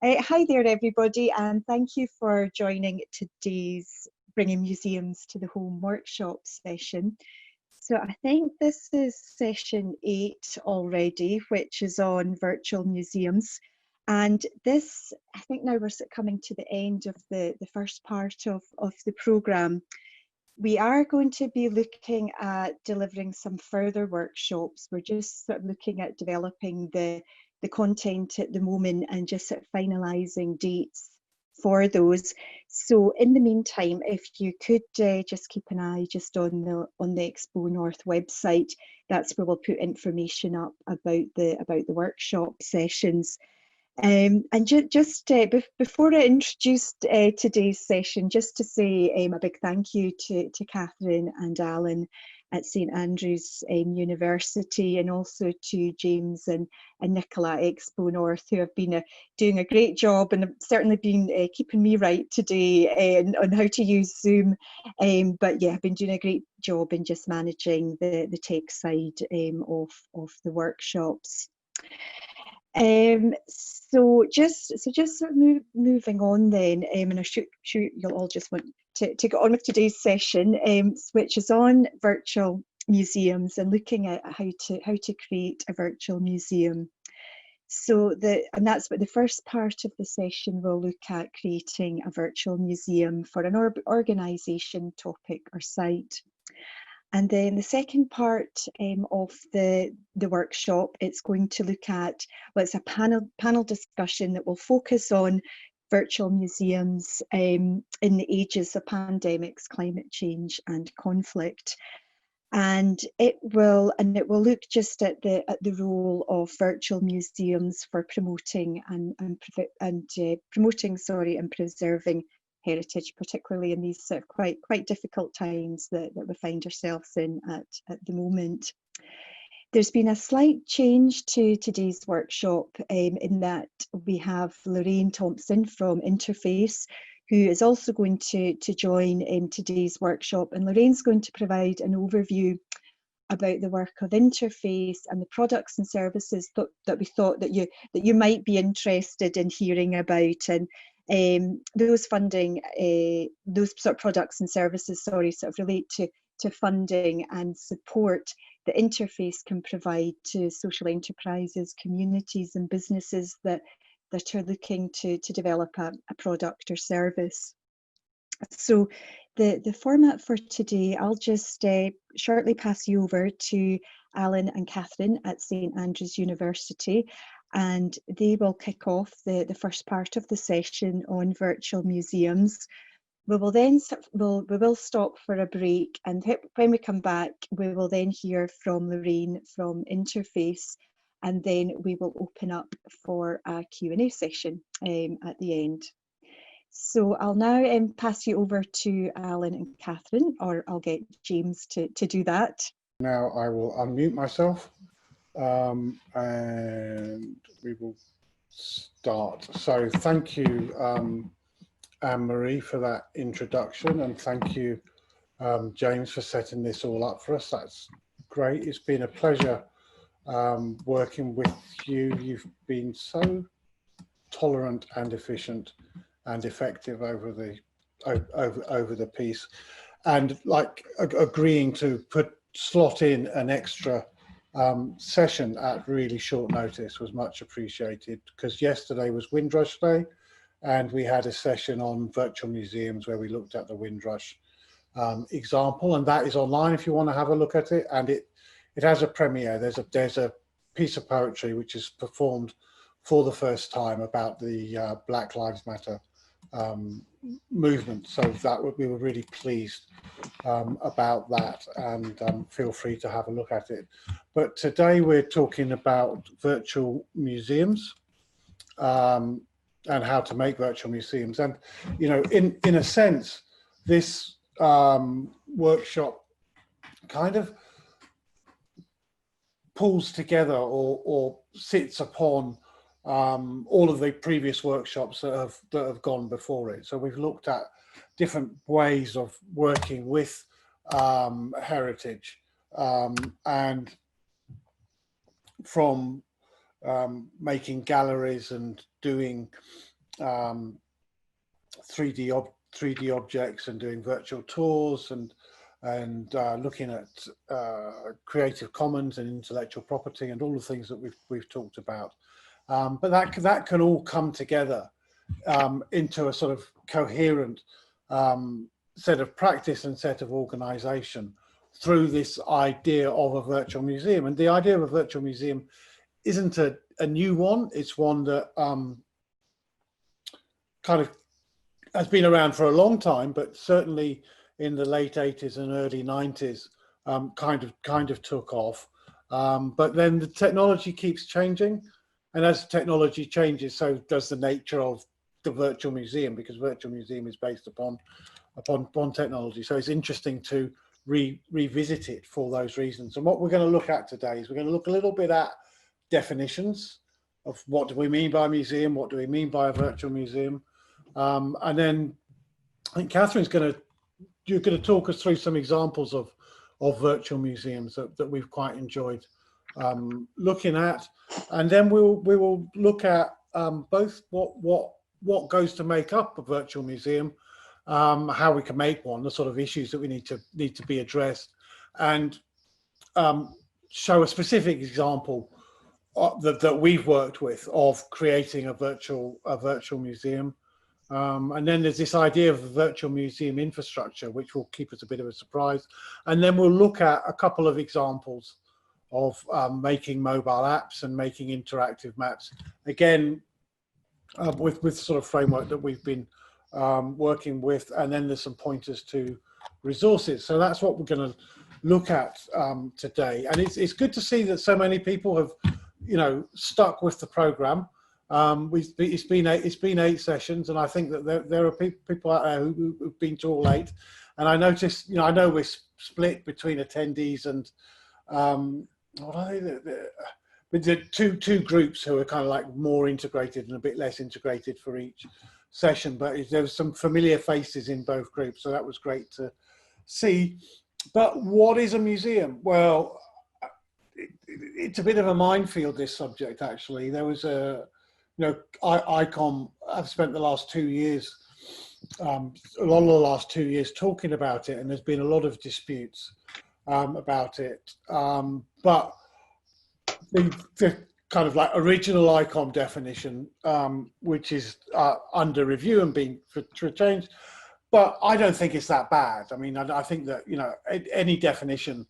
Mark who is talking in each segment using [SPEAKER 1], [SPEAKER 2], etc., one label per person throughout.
[SPEAKER 1] Hi there, everybody, and thank you for joining today's Bringing Museums to the Home workshop session. So I think this is session 8 already, which is on virtual museums. And this, I think now we're coming to the end of the first part of the programme. We are going to be looking at delivering some further workshops. We're just sort of looking at developing the content at the moment and just sort of finalising dates for those. So in the meantime, if you could just keep an eye just on the Expo North website, that's where we'll put information up about the workshop sessions. And just before I introduce today's session, just to say a big thank you to Catherine and Alan at St Andrews University, and also to James and Nicola at Expo North, who have been doing a great job and have certainly been keeping me right today on how to use Zoom. But yeah, I've been doing a great job in just managing the tech side of the workshops. So just sort of moving on then, and I'm sure you'll all just want to get on with today's session, which is on virtual museums and looking at how to create a virtual museum. So that's what the first part of the session will look at: creating a virtual museum for an organisation, topic or site. And then the second part of the workshop, it's going to look at, well, it's a panel discussion that will focus on virtual museums in the ages of pandemics, climate change and conflict. And it will look just at the role of virtual museums for promoting and preserving heritage, particularly in these sort of quite difficult times that we find ourselves in at the moment. There's been a slight change to today's workshop in that we have Lorraine Thompson from Interface, who is also going to join in today's workshop, and Lorraine's going to provide an overview about the work of Interface and the products and services that we thought that you might be interested in hearing about. And those funding, those sort of products and services, sort of relate to funding and support that Interface can provide to social enterprises, communities and businesses that are looking to develop a product or service. So the format for today, I'll just shortly pass you over to Alan and Catherine at St Andrews University, and they will kick off the first part of the session on virtual museums. We will then we will stop for a break, and when we come back, we will then hear from Lorraine from Interface, and then we will open up for a Q&A session at the end. So I'll now pass you over to Alan and Catherine, or I'll get James to do that.
[SPEAKER 2] Now I will unmute myself and we will start. So thank you, Anne-Marie, for that introduction, and thank you, James, for setting this all up for us. That's great. It's been a pleasure working with you. You've been so tolerant and efficient and effective over the piece, and like agreeing to slot in an extra session at really short notice was much appreciated, because yesterday was Windrush Day and we had a session on virtual museums where we looked at the Windrush example, and that is online if you want to have a look at it. And it has a premiere. There's a piece of poetry which is performed for the first time about the Black Lives Matter movement. So we were really pleased about that, and feel free to have a look at it. But today we're talking about virtual museums and how to make virtual museums. And you know, in a sense, this workshop kind of pulls together or sits upon all of the previous workshops that have gone before it. So we've looked at different ways of working with heritage, and from making galleries and doing 3D objects and doing virtual tours and looking at Creative Commons and intellectual property and all the things that we've talked about. But that can all come together into a sort of coherent set of practice and set of organisation through this idea of a virtual museum. And the idea of a virtual museum isn't a new one. It's one that kind of has been around for a long time, but certainly in the late 80s and early 90s kind of took off. But then the technology keeps changing. And as technology changes, so does the nature of the virtual museum, because virtual museum is based upon technology. So it's interesting to revisit it for those reasons. And what we're going to look at today is we're going to look a little bit at definitions of what do we mean by a museum, what do we mean by a virtual museum, and then I think Catherine's you're going to talk us through some examples of virtual museums that we've quite enjoyed looking at, and then we will look at both what goes to make up a virtual museum, how we can make one, the sort of issues that we need to be addressed, and show a specific example that we've worked with of creating a virtual museum. And then there's this idea of virtual museum infrastructure, which will keep us a bit of a surprise. And then we'll look at a couple of examples of making mobile apps and making interactive maps, again, with sort of framework that we've been working with. And then there's some pointers to resources. So that's what we're going to look at today. And it's good to see that so many people have, stuck with the program. It's been 8 sessions, and I think that there are people out there who've been to all 8. And I noticed, I know we're split between attendees and what are they? But the two groups who are kind of like more integrated and a bit less integrated for each session. But there was some familiar faces in both groups, so that was great to see. But what is a museum? Well, it's a bit of a minefield, this subject, actually. There was ICOM, I've spent the last 2 years, a lot of the last 2 years talking about it, and there's been a lot of disputes about it. But the kind of like original ICOM definition, which is under review and being for change, but I don't think it's that bad. I mean, I think that, any definition,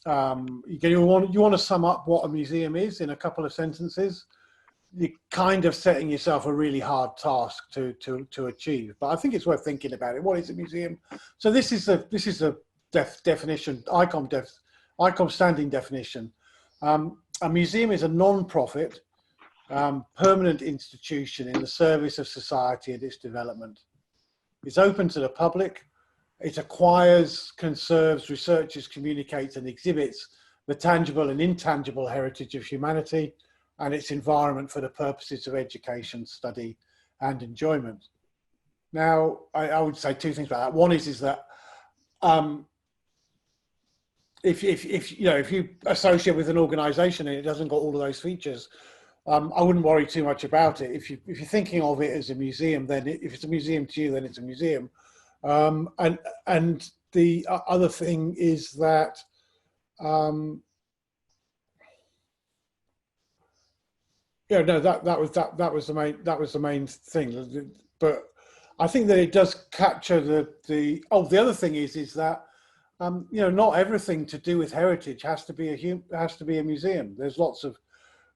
[SPEAKER 2] you want to sum up what a museum is in a couple of sentences. You're kind of setting yourself a really hard task to achieve, but I think it's worth thinking about it. What is a museum? So this is a definition, ICOM standing definition. A museum is a non-profit, permanent institution in the service of society and its development. It's open to the public. It acquires, conserves, researches, communicates, and exhibits the tangible and intangible heritage of humanity and its environment for the purposes of education, study, and enjoyment. Now, I would say 2 things about that. One is that if you associate with an organisation and it doesn't got all of those features, I wouldn't worry too much about it. If you're thinking of it as a museum, then if it's a museum to you, then it's a museum. And the other thing is that that was the main thing. But I think that it does capture the other thing is that not everything to do with heritage has to be a museum. There's lots of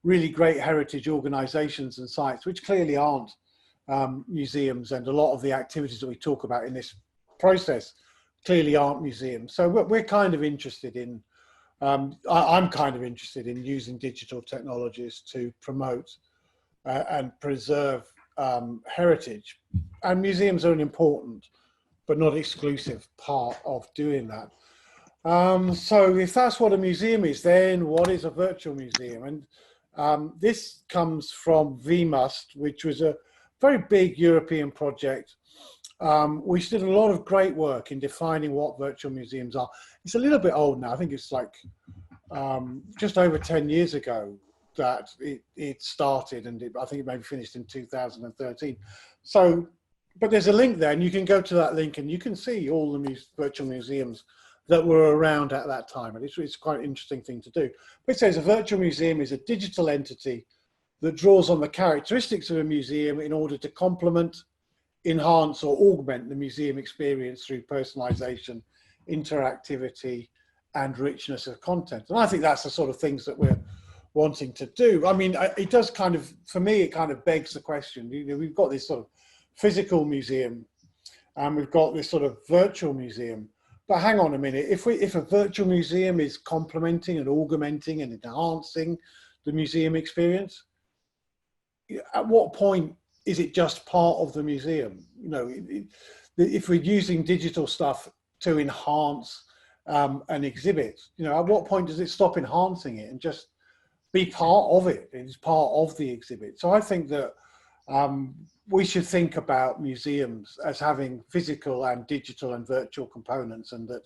[SPEAKER 2] really great heritage organisations and sites which clearly aren't museums, and a lot of the activities that we talk about in this process clearly aren't museums. So we're kind of interested in, I'm kind of interested in using digital technologies to promote and preserve heritage. And museums are an important but not exclusive part of doing that. So if that's what a museum is, then what is a virtual museum? And this comes from VMUST, which was a very big European project, which did a lot of great work in defining what virtual museums are. It's a little bit old now. I think it's like just over 10 years ago that it started, and I think it maybe finished in 2013. So, but there's a link there, and you can go to that link and you can see all the virtual museums that were around at that time. And it's quite an interesting thing to do. But it says a virtual museum is a digital entity that draws on the characteristics of a museum in order to complement, enhance, or augment the museum experience through personalization, interactivity, and richness of content. And I think that's the sort of things that we're wanting to do. I mean, it does kind of, for me, it kind of begs the question. You know, we've got this sort of physical museum and we've got this sort of virtual museum. But hang on a minute, if a virtual museum is complementing and augmenting and enhancing the museum experience, at what point is it just part of the museum? You know, if we're using digital stuff to enhance an exhibit, you know, at what point does it stop enhancing it and just be part of it? It's part of the exhibit. So I think that we should think about museums as having physical and digital and virtual components, and that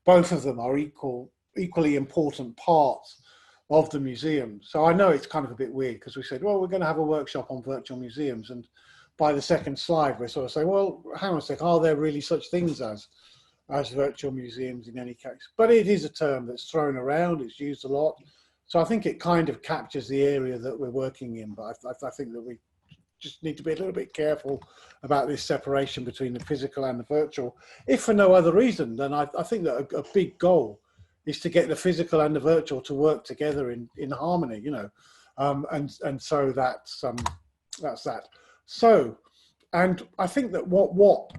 [SPEAKER 2] both of them are equally important parts of the museum. So I know it's kind of a bit weird because we said, well, we're going to have a workshop on virtual museums, and by the second slide we're sort of saying, well, hang on a sec, are there really such things as virtual museums in any case? But it is a term that's thrown around, it's used a lot, so I think it kind of captures the area that we're working in. But I think that we just need to be a little bit careful about this separation between the physical and the virtual, if for no other reason than I think that a big goal is to get the physical and the virtual to work together in harmony, you know, and so that's that. So, and I think that what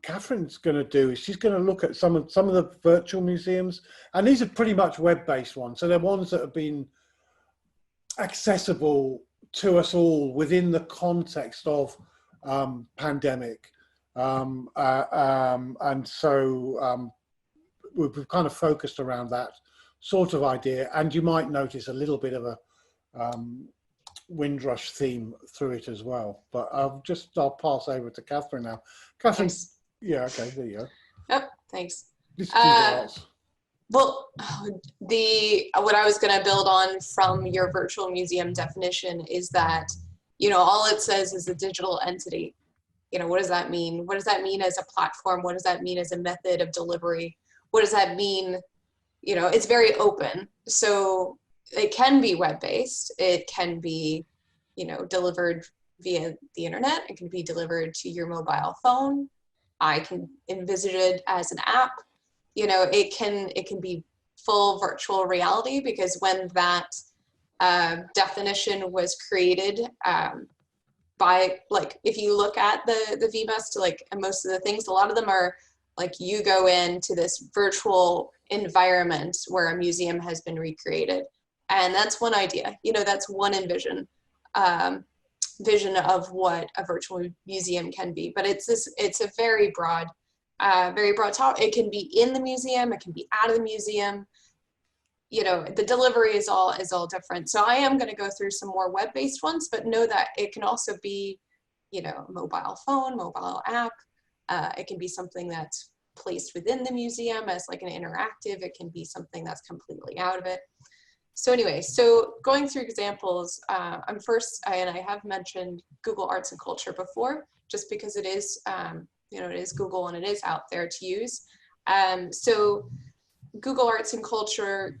[SPEAKER 2] Catherine's going to do is she's going to look at some of the virtual museums, and these are pretty much web-based ones. So they're ones that have been accessible to us all within the context of pandemic, and so we've kind of focused around that sort of idea. And you might notice a little bit of a Windrush theme through it as well. But I'll pass over to Catherine now. Catherine, thanks. Yeah, okay, there you go.
[SPEAKER 3] Yep, thanks. Well, what I was going to build on from your virtual museum definition is that, you know, all it says is a digital entity. You know, what does that mean? What does that mean as a platform? What does that mean as a method of delivery? What does that mean? You know, it's very open. So it can be web-based. It can be, you know, delivered via the internet. It can be delivered to your mobile phone. I can envisage it as an app. You know, it can be full virtual reality, because when that definition was created by, like, if you look at the VMUS, to like, and most of the things, a lot of them are like, you go into this virtual environment where a museum has been recreated. And that's one idea, you know, that's one vision of what a virtual museum can be. But it's a very broad topic. It can be in the museum, it can be out of the museum. You know, the delivery is all different. So I am going to go through some more web-based ones, but know that it can also be, you know, a mobile phone, mobile app. It can be something that's placed within the museum as like an interactive. It can be something that's completely out of it. So anyway, so going through examples, I'm first, and I have mentioned Google Arts and Culture before, just because it is, you know, it is Google and it is out there to use. So Google Arts and Culture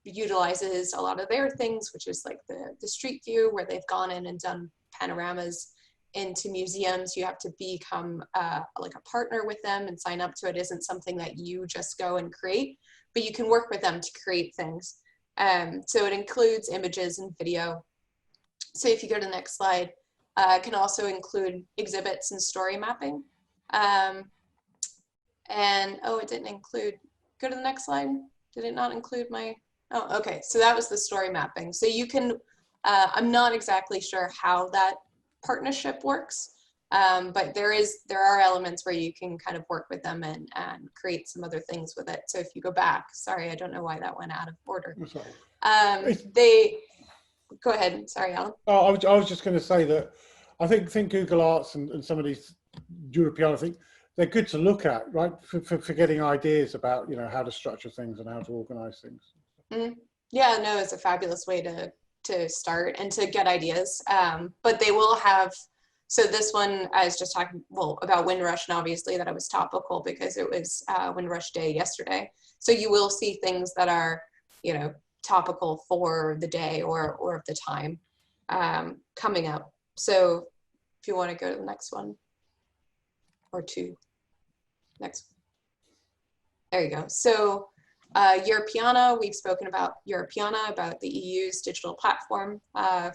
[SPEAKER 3] utilizes a lot of their things, which is like the Street View, where they've gone in and done panoramas into museums. You have to become like a partner with them and sign up to it. It isn't something that you just go and create, but you can work with them to create things. So it includes images and video. So if you go to the next slide, it can also include exhibits and story mapping. And, oh, it didn't include, go to the next slide. Did it not include my, oh, okay. So that was the story mapping. So you can, I'm not exactly sure how that partnership works, but there are elements where you can kind of work with them and create some other things with it. So if you go back, sorry, I don't know why that went out of order. Go ahead, sorry, Alan.
[SPEAKER 2] Oh, I was just going to say that I think Google Arts and some of these European, I think they're good to look at, right, for getting ideas about, you know, how to structure things and how to organize things.
[SPEAKER 3] Mm-hmm. Yeah, no, it's a fabulous way to to start and to get ideas. But they will have, so this one I was just talking, well, about Windrush, and obviously that it was topical because it was Windrush Day yesterday. So you will see things that are, you know, topical for the day or of the time coming up. So if you want to go to the next one or two, next. There you go. So Europeana, we've spoken about Europeana, about the EU's digital platform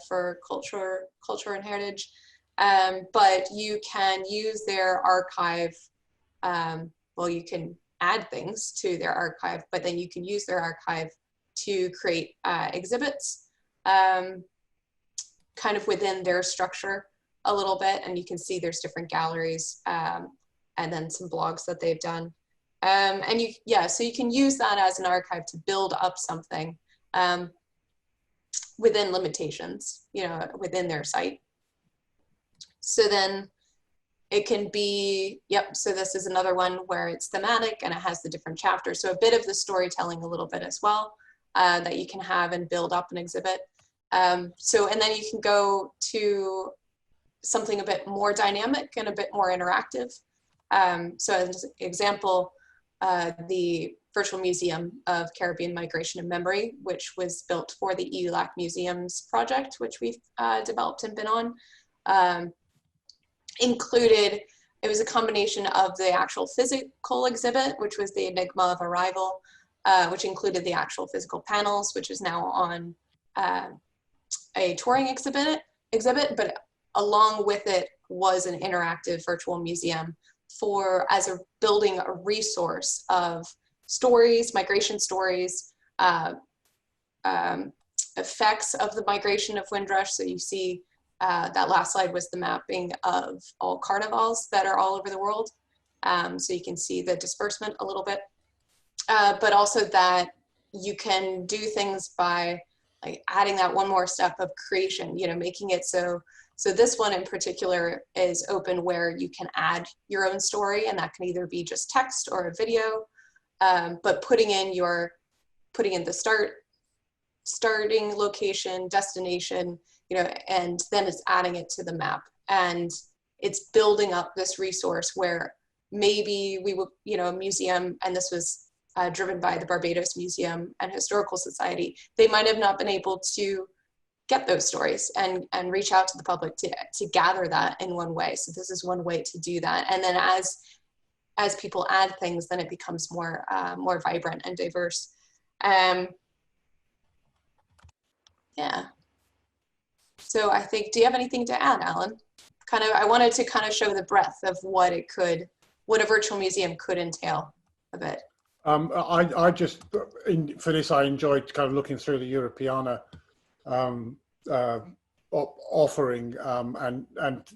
[SPEAKER 3] for culture and heritage. But you can use their archive. Well, you can add things to their archive, but then you can use their archive to create exhibits kind of within their structure a little bit. And you can see there's different galleries and then some blogs that they've done. And so you can use that as an archive to build up something within limitations, you know, within their site. So then it can be, so this is another one where it's thematic and it has the different chapters. So a bit of the storytelling a little bit as well that you can have and build up an exhibit. And then you can go to something a bit more dynamic and a bit more interactive. So as an example, the Virtual Museum of Caribbean Migration and Memory, which was built for the EULAC Museums project, which we've developed and been on, included, it was a combination of the actual physical exhibit, which was the Enigma of Arrival, which included the actual physical panels, which is now on a touring exhibit, but along with it was an interactive virtual museum as a building a resource of stories, migration stories, effects of the migration of Windrush. So you see that last slide was the mapping of all carnivals that are all over the world. So you can see the disbursement a little bit, but also that you can do things by like adding that one more step of creation, you know, making it so this one in particular is open where you can add your own story, and that can either be just text or a video, but putting in the starting location, destination, you know, and then it's adding it to the map, and it's building up this resource where maybe we would, you know, a museum, and this was driven by the Barbados Museum and Historical Society, they might have not been able to get those stories and reach out to the public to gather that in one way. So this is one way to do that. And then as people add things, then it becomes more vibrant and diverse. Yeah. So I think, do you have anything to add, Alan? I wanted to kind of show the breadth of what a virtual museum could entail a bit.
[SPEAKER 2] I just, for this, I enjoyed kind of looking through the Europeana offering, and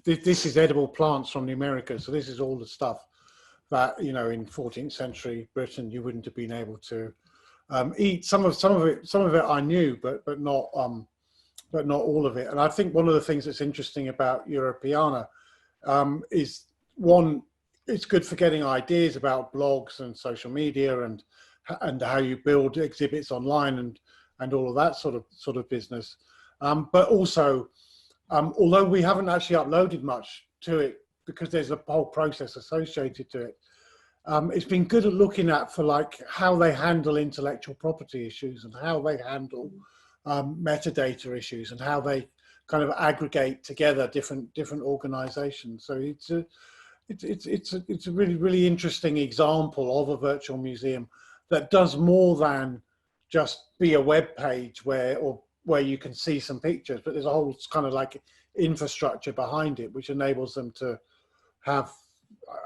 [SPEAKER 2] this is edible plants from the Americas. So this is all the stuff that, you know, in 14th century Britain you wouldn't have been able to eat. Some of it I knew, but not all of it. And I think one of the things that's interesting about Europeana is, one, it's good for getting ideas about blogs and social media and how you build exhibits online and all of that sort of business. But also, although we haven't actually uploaded much to it because there's a whole process associated to it, it's been good at looking at for like how they handle intellectual property issues and how they handle metadata issues and how they kind of aggregate together different organizations. So it's a really, really interesting example of a virtual museum that does more than just be a web page where you can see some pictures, but there's a whole kind of like infrastructure behind it, which enables them to have,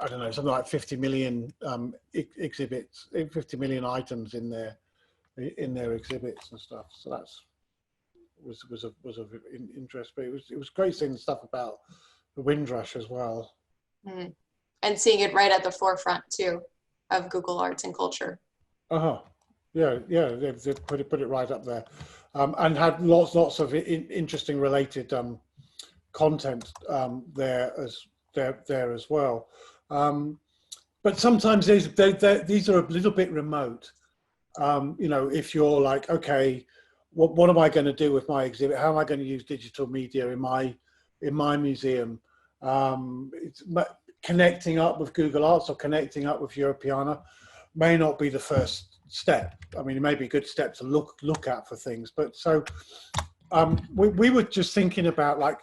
[SPEAKER 2] I don't know, something like 50 million exhibits, 50 million items in their exhibits and stuff. So that's was of interest, but it was great seeing stuff about the Windrush as well.
[SPEAKER 3] Mm. And seeing it right at the forefront too of Google Arts and Culture.
[SPEAKER 2] Yeah, they've put it right up there, and had lots of interesting related content there as well. But sometimes these are a little bit remote. You know, if you're like, okay, what am I going to do with my exhibit? How am I going to use digital media in my museum? Connecting up with Google Arts or connecting up with Europeana may not be the first step. I mean, it may be a good step to look at for things. But so we were just thinking about like,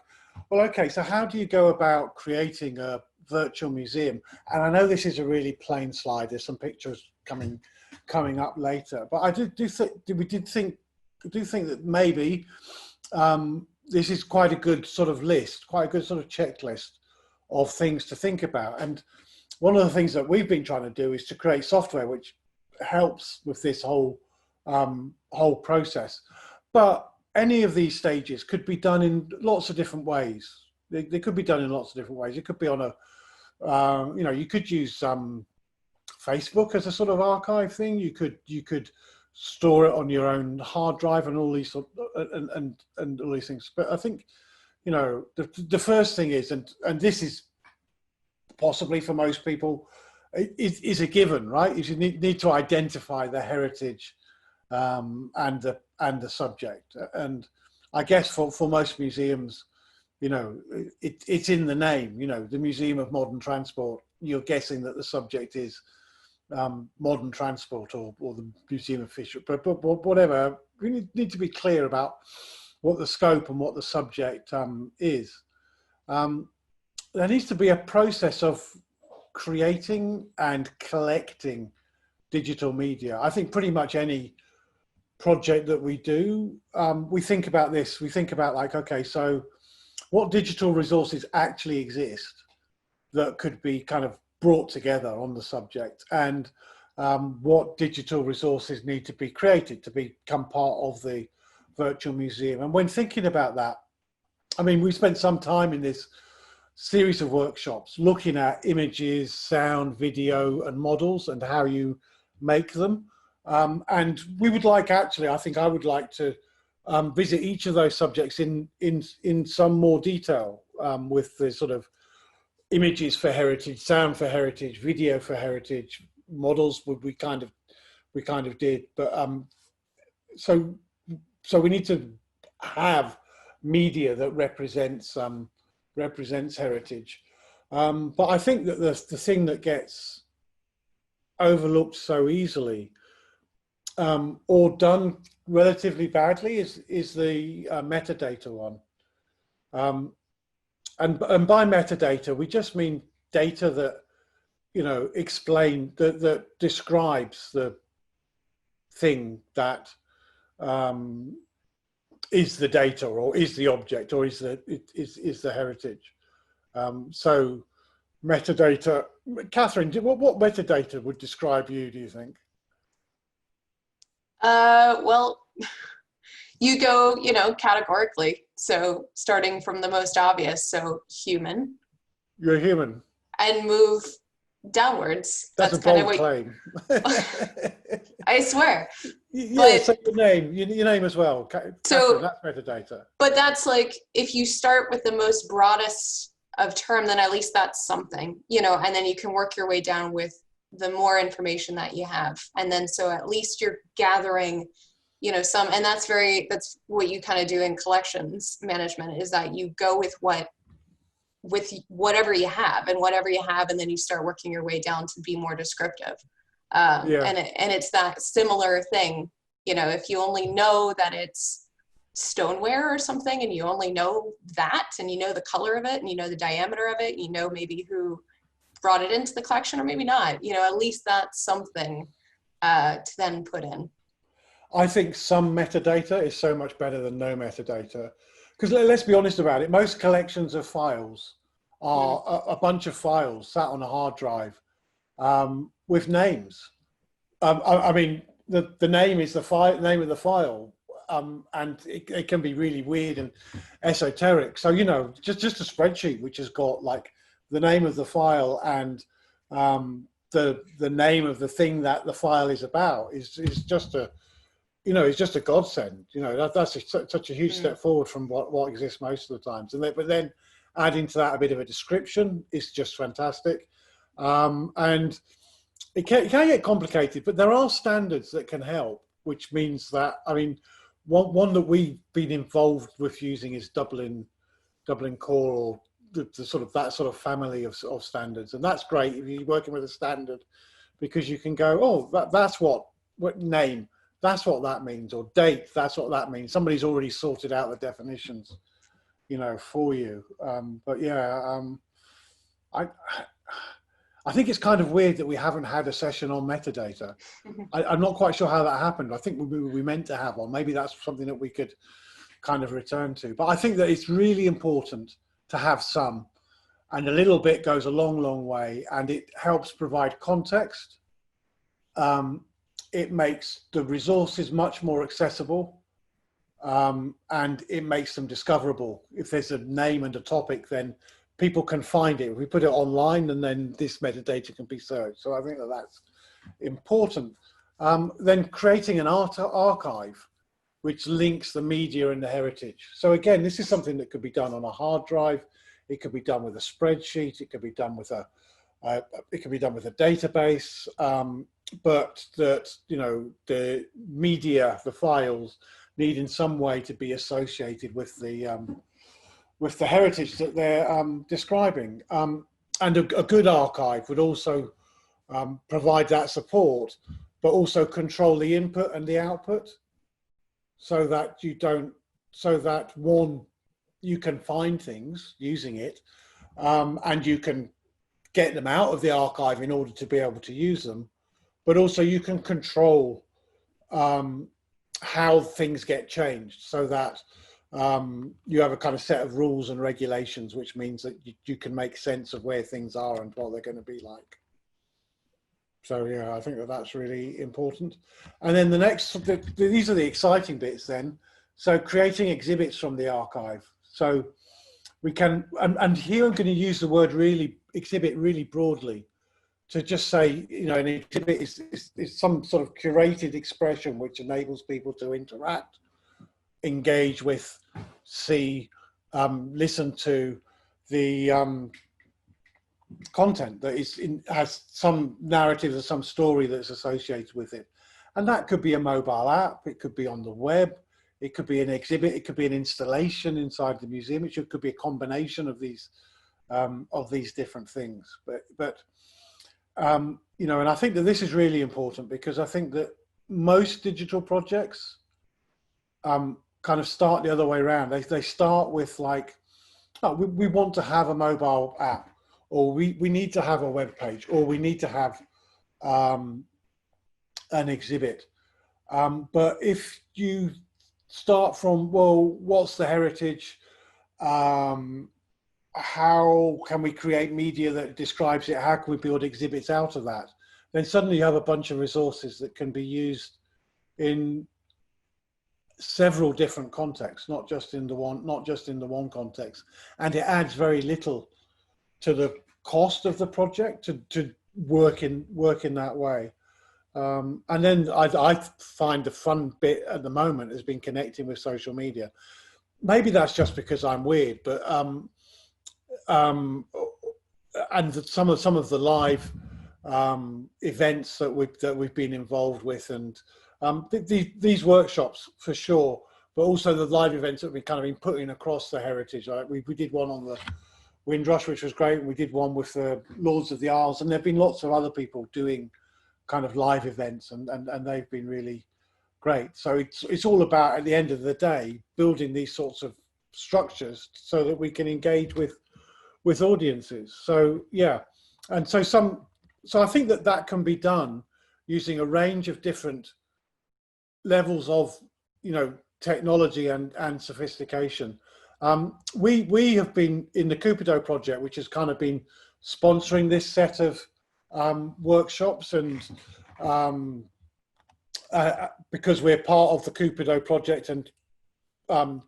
[SPEAKER 2] well, okay, so how do you go about creating a virtual museum? And I know this is a really plain slide. There's some pictures coming up later, but I do think that maybe this is quite a good sort of list, quite a good sort of checklist of things to think about. And one of the things that we've been trying to do is to create software which helps with this whole process. But any of these stages could be done in lots of different ways. They could be done in lots of different ways. It could be on a, you could use Facebook as a sort of archive thing. You could store it on your own hard drive and all these and all these things. But I think, the first thing is, and this is possibly for most people, is a given, right? Is you need to identify the heritage and the subject. And I guess for most museums, it's in the name. The Museum of Modern Transport. You're guessing that the subject is modern transport or the Museum of Fishery, but whatever. We need to be clear about what the scope and what the subject is. There needs to be a process of creating and collecting digital media. I think pretty much any project that we do, we think about this. We think about like, okay, so what digital resources actually exist that could be kind of brought together on the subject, and what digital resources need to be created to become part of the virtual museum. And when thinking about that, I mean, we spent some time in this series of workshops looking at images, sound, video, and models and how you make them. And we would like, actually, I think I would like to visit each of those subjects in some more detail with the sort of images for heritage, sound for heritage, video for heritage, models we kind of did. But so we need to have media that represents heritage. But I think that the thing that gets overlooked so easily or done relatively badly is the metadata one. And by metadata, we just mean data that, that describes the thing that is the data or is the object or is the heritage. So metadata, Catherine, what metadata would describe you, do you think?
[SPEAKER 3] Well, you go, categorically. So starting from the most obvious, so human.
[SPEAKER 2] You're a human.
[SPEAKER 3] And move downwards.
[SPEAKER 2] That's a bold claim.
[SPEAKER 3] I swear.
[SPEAKER 2] Yeah, so your name as well.
[SPEAKER 3] So
[SPEAKER 2] that's metadata.
[SPEAKER 3] But that's like, if you start with the most broadest of term, then at least that's something, and then you can work your way down with the more information that you have. And then, so at least you're gathering, some, and that's what you kind of do in collections management, is that you go with whatever you have, and then you start working your way down to be more descriptive. And it's that similar thing, if you only know that it's stoneware or something, and you only know that, and the color of it, and the diameter of it, maybe who brought it into the collection, or maybe not, at least that's something to then put in.
[SPEAKER 2] I think some metadata is so much better than no metadata, because let's be honest about it, most collections of files are a bunch of files sat on a hard drive with names. I mean, the name is the name of the file, and it can be really weird and esoteric. So, just a spreadsheet which has got like the name of the file and the name of the thing that the file is about is just a godsend. That's such a huge step forward from what exists most of the times. But then adding to that a bit of a description is just fantastic. And it can get complicated, but there are standards that can help, which means that, I mean, one that we've been involved with using is Dublin Core, or the sort of that sort of family of standards, and that's great if you're working with a standard, because you can go, oh, that's what name, that's what that means, or date, that's what that means. Somebody's already sorted out the definitions, you know, for you. But yeah, I think it's kind of weird that we haven't had a session on metadata. I'm not quite sure how that happened. I think we meant to have one. Maybe that's something that we could kind of return to. But I think that it's really important to have some, and a little bit goes a long, long way, and it helps provide context. It makes the resources much more accessible, and it makes them discoverable. If there's a name and a topic, then people can find it. We put it online, and then this metadata can be searched. So I think that that's important. Then creating an archive which links the media and the heritage. So again, this is something that could be done on a hard drive. It could be done with a spreadsheet. It could be done with a database. But that, you know, the media, the files, need in some way to be associated with the heritage that they're describing. And a good archive would also provide that support, but also control the input and the output, so that you can find things using it, and you can get them out of the archive in order to be able to use them, but also you can control how things get changed, so that you have a kind of set of rules and regulations, which means that you can make sense of where things are and what they're going to be like. So yeah, I think that that's really important. And then the next, these are the exciting bits then. So creating exhibits from the archive. So we can, and here I'm going to use the word exhibit really broadly, to just say, you know, an exhibit is some sort of curated expression which enables people to interact, engage with, see, listen to the content that has some narrative or some story that's associated with it. And that could be a mobile app, it could be on the web, it could be an exhibit, it could be an installation inside the museum, it could be a combination of these different things. But you know, and I think that this is really important, because I think that most digital projects kind of start the other way around. They start with like, oh, we want to have a mobile app, or we need to have a web page, or we need to have an exhibit. But if you start from, well, what's the heritage? How can we create media that describes it? How can we build exhibits out of that? Then suddenly you have a bunch of resources that can be used in several different contexts, not just in the one context. And it adds very little to the cost of the project to work in that way. And then I find the fun bit at the moment has been connecting with social media. Maybe that's just because I'm weird, but and some of the live events that we've been involved with, and these workshops for sure, but also the live events that we've kind of been putting across the heritage. Like we did one on the Windrush, which was great. We did one with the Lords of the Isles, and there've been lots of other people doing kind of live events, and they've been really great. So it's all about, at the end of the day, building these sorts of structures so that we can engage with audiences. So yeah, and so I think that can be done using a range of different levels of, you know, technology and sophistication. We have been in the Cupido project, which has kind of been sponsoring this set of workshops, and because we're part of the Cupido project and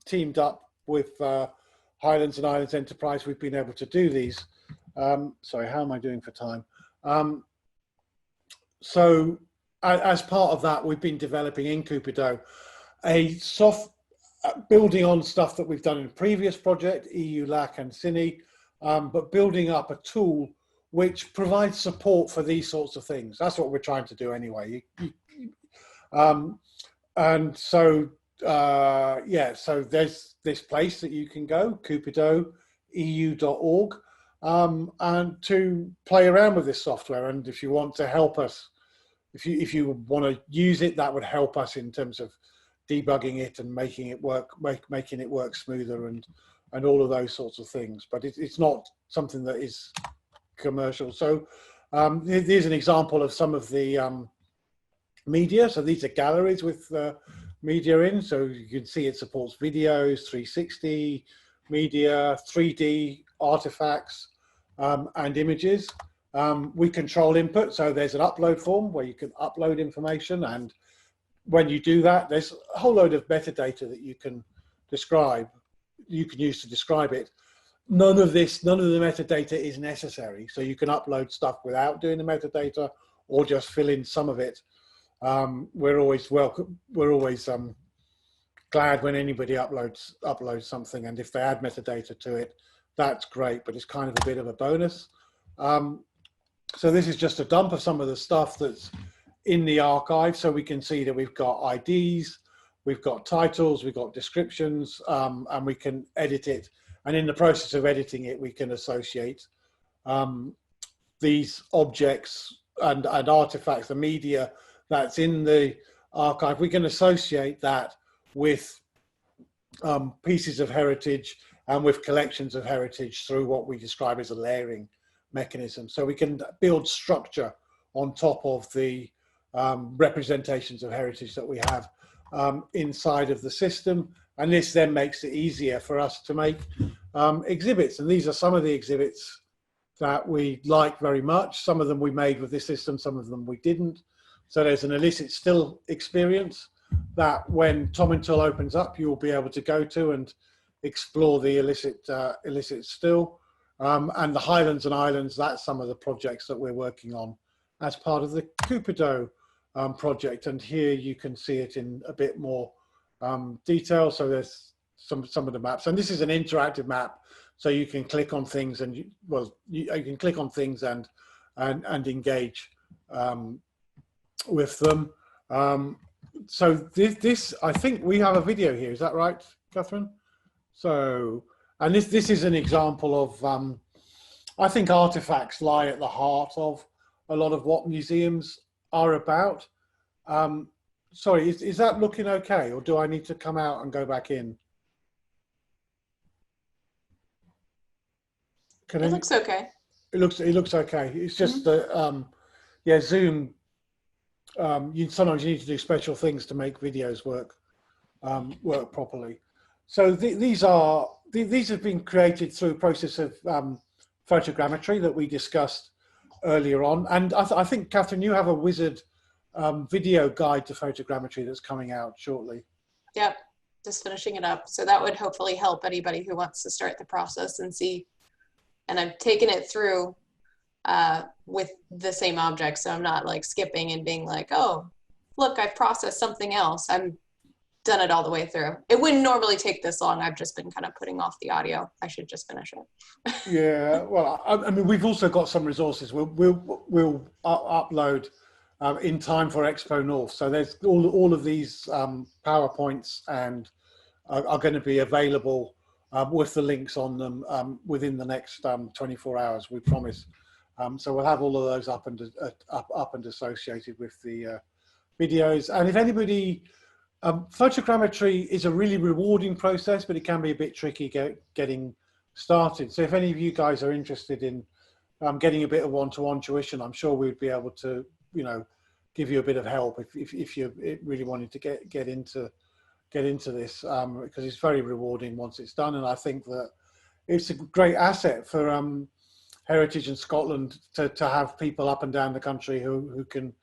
[SPEAKER 2] teamed up with Highlands and Islands Enterprise, we've been able to do these. Sorry, how am I doing for time? So as part of that, we've been developing in Cupido a building on stuff that we've done in a previous project, EU, LAC and Cine, but building up a tool which provides support for these sorts of things. That's what we're trying to do anyway. And so yeah, so there's this place that you can go, cupido.eu.org, and to play around with this software. And if you want to help us, if you want to use it, that would help us in terms of debugging it and making it work, making it work smoother, and all of those sorts of things. But it's not something that is commercial. So here's an example of some of the media. So these are galleries with media in. So you can see it supports videos, 360 media, 3D artifacts, and images. We control input. So there's an upload form where you can upload information, and when you do that, there's a whole load of metadata that you can use to describe it. None of the metadata is necessary. So you can upload stuff without doing the metadata, or just fill in some of it. We're always welcome. We're always glad when anybody uploads something, and if they add metadata to it, that's great. But it's kind of a bit of a bonus. So this is just a dump of some of the stuff that's in the archive. So we can see that we've got IDs, we've got titles, we've got descriptions, and we can edit it. And in the process of editing it, we can associate these objects and artifacts, the media that's in the archive. We can associate that with pieces of heritage and with collections of heritage through what we describe as a layering mechanism. So we can build structure on top of the representations of heritage that we have inside of the system. And this then makes it easier for us to make exhibits. And these are some of the exhibits that we like very much. Some of them we made with this system, some of them we didn't. So there's an illicit still experience that when Tom and Tool opens up, you'll be able to go to and explore the illicit still. And the Highlands and Islands, that's some of the projects that we're working on as part of the Cupido project. And here you can see it in a bit more detail. So there's some of the maps, and this is an interactive map, so you can click on things, and you can click on things and engage with them. So this I think we have a video here. Is that right, Catherine? So, and this is an example of I think artifacts lie at the heart of a lot of what museums are about. Sorry, is that looking okay, or do I need to come out and go back in?
[SPEAKER 3] It looks okay.
[SPEAKER 2] It looks okay. It's just that yeah, Zoom. Sometimes you need to do special things to make videos work properly. So these have been created through a process of photogrammetry that we discussed earlier on. And I think, Catherine, you have a wizard video guide to photogrammetry that's coming out shortly.
[SPEAKER 3] Yep, just finishing it up. So that would hopefully help anybody who wants to start the process and see. And I've taken it through with the same object, so I'm not like skipping and being like, oh, look, I've processed something else. I'm done it all the way through. It wouldn't normally take this long. I've just been kind of putting off the audio. I should just finish it. Yeah,
[SPEAKER 2] well, I mean, we've also got some resources. We'll upload in time for Expo North. So there's all of these PowerPoints and are going to be available with the links on them within the next 24 hours, we promise. So we'll have all of those up and associated with the videos. And if anybody, photogrammetry is a really rewarding process, but it can be a bit tricky getting started. So if any of you guys are interested in getting a bit of one-to-one tuition, I'm sure we'd be able to, give you a bit of help if you really wanted to get into this, because it's very rewarding once it's done. And I think that it's a great asset for Heritage in Scotland to have people up and down the country who can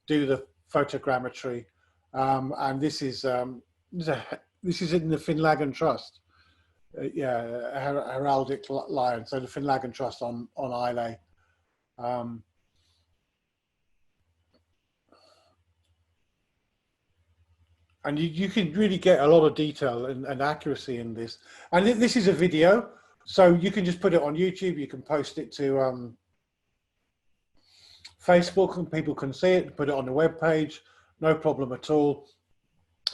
[SPEAKER 2] do the photogrammetry. And this is in the Finlagan Trust, heraldic lion. So the Finlagan Trust on Islay. And you can really get a lot of detail and accuracy in this. And this is a video, so you can just put it on YouTube. You can post it to Facebook, and people can see it. Put it on the web page, no problem at all.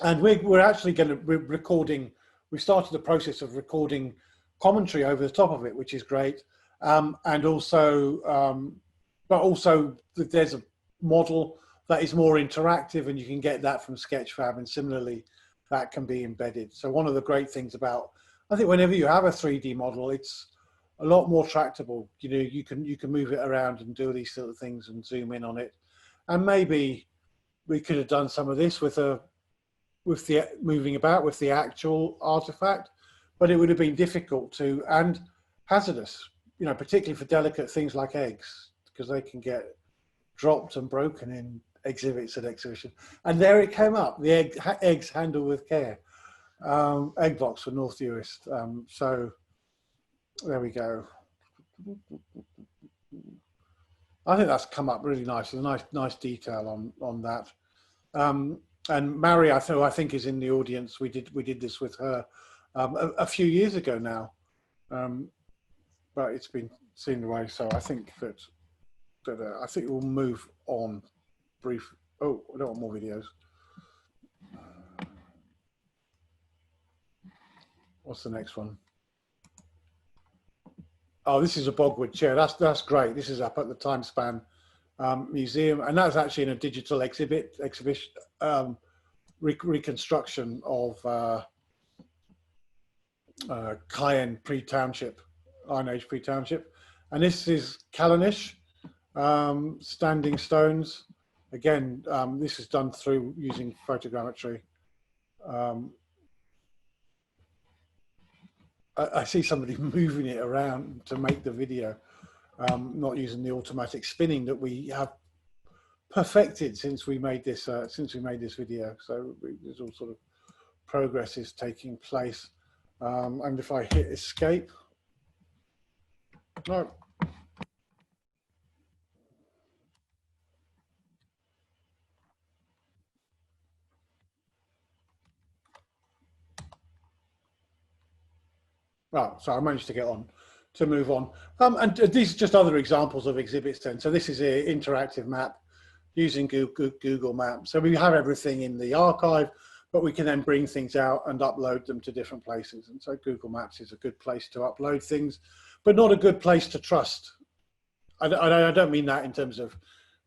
[SPEAKER 2] And we're actually we're recording, we started the process of recording commentary over the top of it, which is great. And also, but also there's a model that is more interactive, and you can get that from Sketchfab, and similarly that can be embedded. So one of the great things about, I think, whenever you have a 3D model, it's a lot more tractable. You know, you can move it around and do these sort of things and zoom in on it. And maybe we could have done some of this with the moving about with the actual artifact, but it would have been difficult to, and hazardous, you know, particularly for delicate things like eggs, because they can get dropped and broken in exhibits at exhibition. And there it came up, the eggs handled with care. Egg box for North Uist. So there we go. I think that's come up really nice. There's a nice detail on that. And Mary, who I think is in the audience, we did this with her a few years ago now, but it's been seen away. So I think that I think we'll move on. Brief. Oh, I don't want more videos. What's the next one? Oh, this is a bogwood chair. That's great. This is up at the Time Span Museum, and that's actually in a digital exhibition reconstruction of Cayenne pre-township, Iron Age pre-township, and this is Callanish standing stones. Again, this is done through using photogrammetry. I see somebody moving it around to make the video, not using the automatic spinning that we have perfected since we made this video. So there's all sort of progress is taking place. And if I hit escape, no. Oh, so I managed to move on. And these are just other examples of exhibits then. So this is an interactive map using Google Maps. So we have everything in the archive, but we can then bring things out and upload them to different places. And so Google Maps is a good place to upload things, but not a good place to trust. I don't mean that in terms of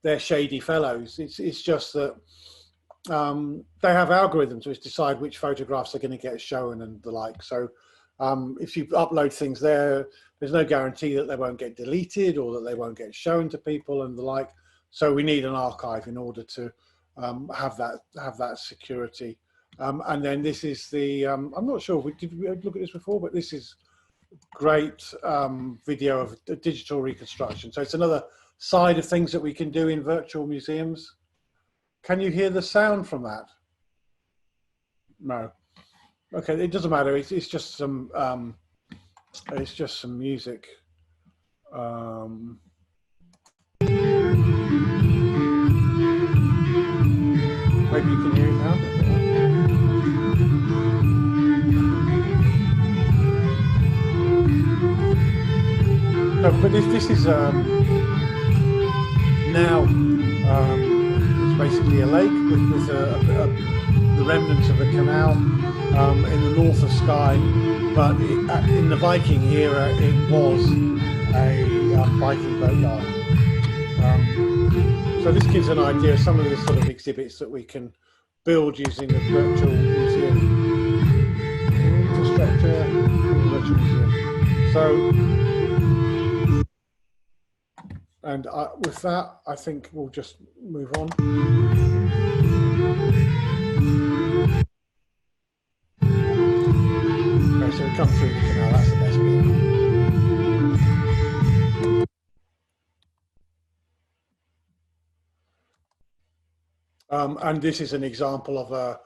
[SPEAKER 2] they're shady fellows. It's just that they have algorithms which decide which photographs are going to get shown and the like. So if you upload things there, there's no guarantee that they won't get deleted or that they won't get shown to people and the like. So we need an archive in order to have that security. And then this is the, I'm not sure, did we look at this before, but this is great video of digital reconstruction. So it's another side of things that we can do in virtual museums. Can you hear the sound from that? No. Okay, it doesn't matter. It's just some music. Maybe you can hear it now. No, but this is now it's basically a lake with the remnants of a canal in the north of Skye, but in the Viking era it was a Viking boatyard. So this gives an idea of some of the sort of exhibits that we can build using the virtual museum infrastructure. Virtual museum. So, and with that, I think we'll just move on. Okay, so we come through the canal. That's the best bit. And this is an example of a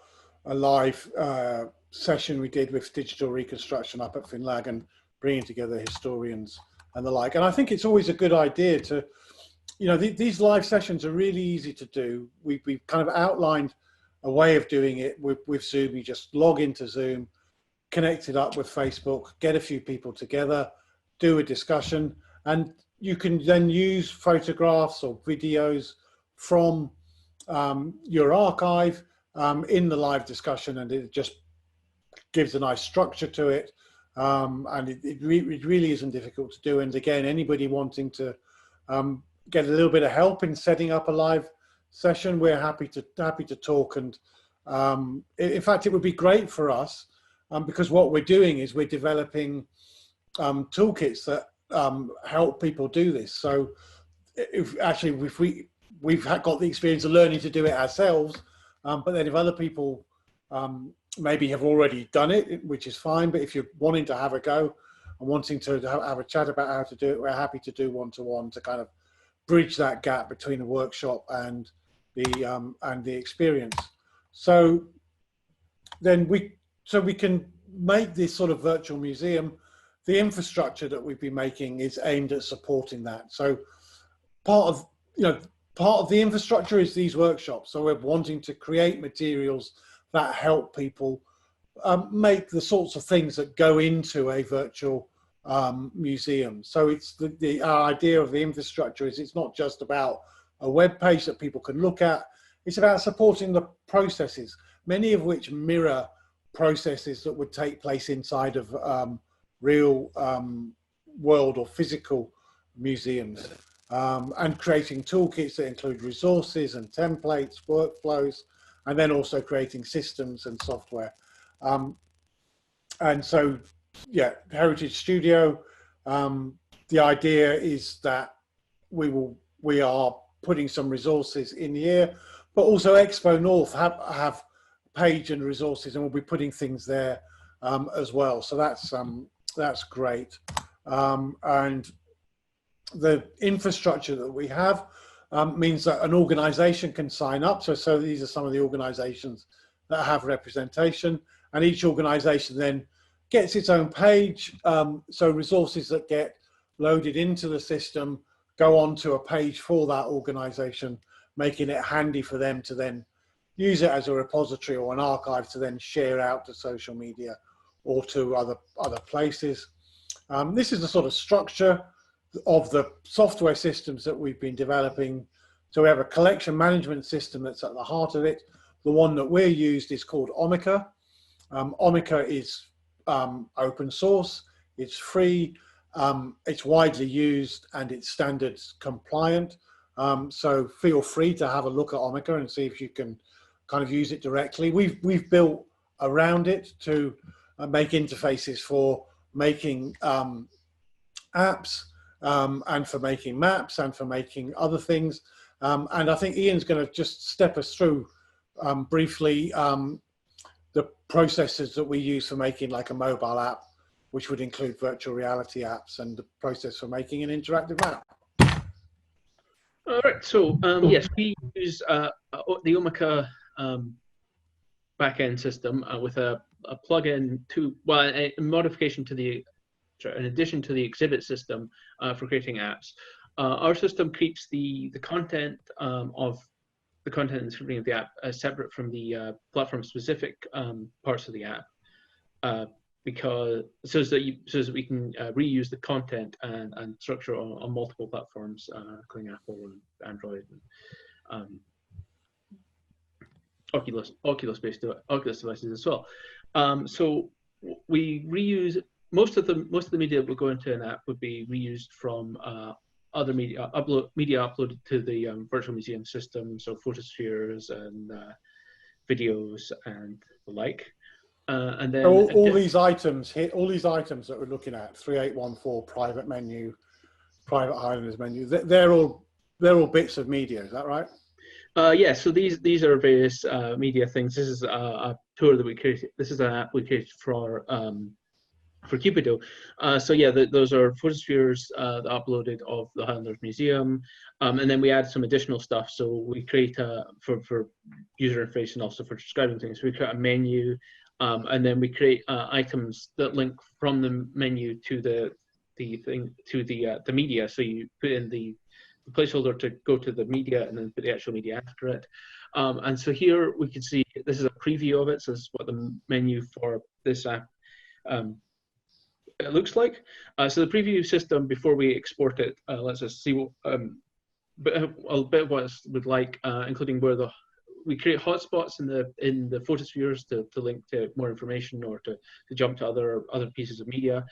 [SPEAKER 2] live session we did with digital reconstruction up at Finlagan, bringing together historians and the like. And I think it's always a good idea to, you know, these live sessions are really easy to do. We've kind of outlined a way of doing it with Zoom. You just log into Zoom, connect it up with Facebook, get a few people together, do a discussion, and you can then use photographs or videos from your archive in the live discussion, and it just gives a nice structure to it. And it really isn't difficult to do. And again, anybody wanting to get a little bit of help in setting up a live session, we're happy to talk. And in fact, it would be great for us because what we're doing is we're developing toolkits that help people do this. So if we've got the experience of learning to do it ourselves, but then if other people maybe have already done it, which is fine, but if you're wanting to have a go and wanting to have a chat about how to do it, we're happy to do one-to-one to kind of bridge that gap between the workshop and the experience. So then we can make this sort of virtual museum. The infrastructure that we've been making is aimed at supporting that. So part of the infrastructure is these workshops. So we're wanting to create materials that help people make the sorts of things that go into a virtual museum. So it's our idea of the infrastructure is it's not just about a web page that people can look at. It's about supporting the processes, many of which mirror processes that would take place inside of real world or physical museums, and creating toolkits that include resources and templates, workflows, and then also creating systems and software. And so, yeah, Heritage Studio, the idea is that we are putting some resources in here, but also Expo North have page and resources, and we'll be putting things there as well. So that's great. And the infrastructure that we have means that an organization can sign up. So these are some of the organizations that have representation, and each organization then gets its own page. So resources that get loaded into the system go onto a page for that organization, making it handy for them to then use it as a repository or an archive to then share out to social media or to other places. This is the sort of structure of the software systems that we've been developing. So we have a collection management system that's at the heart of it. The one that we're used is called Omica. Omica is open source, it's free, it's widely used, and it's standards compliant. So feel free to have a look at Omica and see if you can kind of use it directly. We've built around it to make interfaces for making apps, and for making maps and for making other things. And I think Ian's going to just step us through briefly the processes that we use for making like a mobile app, which would include virtual reality apps, and the process for making an interactive map.
[SPEAKER 4] All right, so yes, we use the Omica backend system with a plugin to, well, a modification to the, in addition to the exhibit system for creating apps. Our system keeps the content of the content and scripting of the app separate from the platform-specific parts of the app, because so that we can reuse the content and structure on multiple platforms, including Apple and Android and Oculus-based devices as well. So we reuse most of the media that will go into an app would be reused from other media uploaded to the virtual museum system, so photospheres and videos and the like. And then
[SPEAKER 2] all these items that we're looking at, 3814 private menu, private Highlanders menu, they're all bits of media. Is that right?
[SPEAKER 4] Yeah. So these are various media things. This is a tour that we created. This is an app we created for Cupido. So yeah, those are photospheres uploaded of the Highlanders Museum, and then we add some additional stuff. So we create for user interface and also for describing things. We create a menu, and then we create items that link from the menu to the media. So you put in the placeholder to go to the media, and then put the actual media after it. And so here we can see this is a preview of it. So this is what the menu for this app it looks like. So the preview system, before we export it, lets us see what, a bit of what it would like, including where we create hotspots in the photospheres to link to more information or to jump to other pieces of media.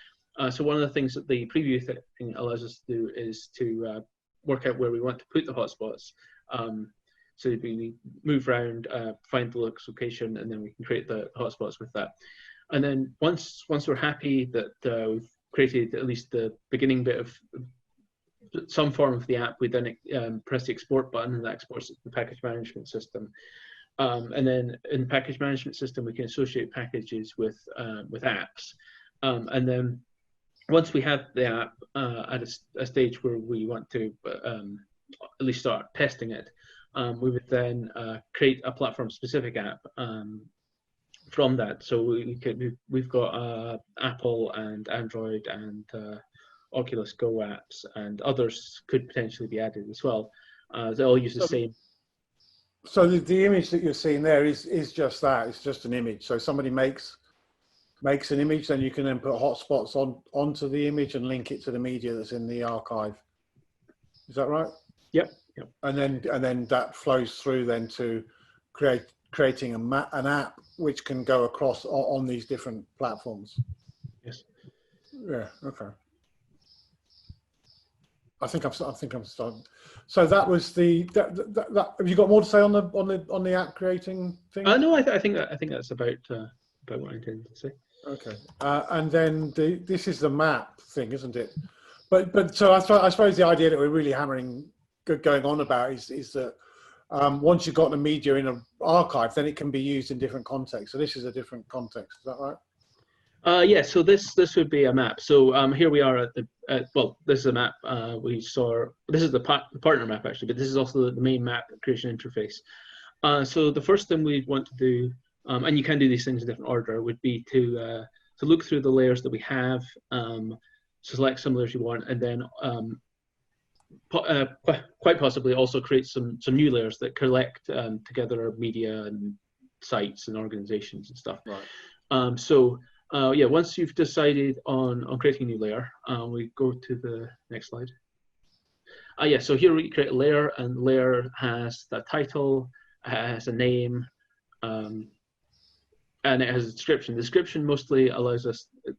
[SPEAKER 4] So one of the things that the preview thing allows us to do is to work out where we want to put the hotspots. So we move around, find the location, and then we can create the hotspots with that. And then once we're happy that we've created at least the beginning bit of some form of the app, we then press the export button, and that exports it to the package management system. And then in the package management system, we can associate packages with apps. And then once we have the app at a stage where we want to at least start testing it, we would then create a platform-specific app from that. So we've got Apple and Android and Oculus Go apps, and others could potentially be added as well. They all use the same.
[SPEAKER 2] So the image that you're seeing there is just that. It's just an image. So somebody makes an image, then you can then put hotspots onto the image and link it to the media that's in the archive. Is that right?
[SPEAKER 4] Yep.
[SPEAKER 2] And then that flows through then to creating an app which can go across on these different platforms.
[SPEAKER 4] Yes.
[SPEAKER 2] Yeah. Okay. I think I'm starting. So that was that. Have you got more to say on the app creating thing?
[SPEAKER 4] No, I think that's about what I intended to say.
[SPEAKER 2] Okay. And then this is the map thing, isn't it? But so I suppose the idea that we're really going on about is that once you've got the media in an archive, then it can be used in different contexts. So this is a different context. Is that right?
[SPEAKER 4] Yeah, so this would be a map. So here we are well, this is a map we saw. This is the partner map actually, but this is also the main map creation interface. So the first thing we'd want to do, and you can do these things in different order, would be to look through the layers that we have, select some layers you want, and then quite possibly also create some new layers that collect together media and sites and organizations and stuff.
[SPEAKER 2] Right.
[SPEAKER 4] Yeah, once you've decided on creating a new layer, we go to the next slide. Yeah, so here we create a layer, and the layer has the title, has a name, and it has a description. The description mostly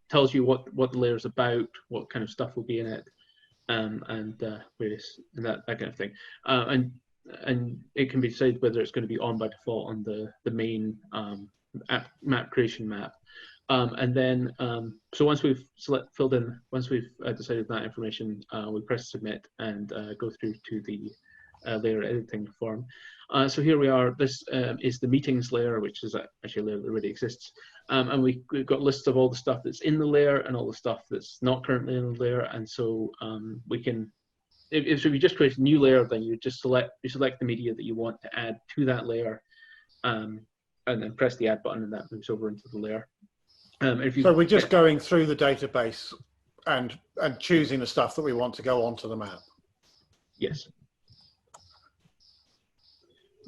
[SPEAKER 4] tells you what the layer is about, what kind of stuff will be in it, and various and that kind of thing. And it can be decided whether it's going to be on by default on the main map creation map. And then, so once we've decided that information, we press submit and go through to the layer editing form. So here we are. This is the meetings layer, which is actually a layer that already exists. And we've got lists of all the stuff that's in the layer and all the stuff that's not currently in the layer. And so we can, if we just create a new layer, then you just select the media that you want to add to that layer, and then press the add button, and that moves over into the layer. So
[SPEAKER 2] we're just going through the database and choosing the stuff that we want to go onto the map.
[SPEAKER 4] Yes.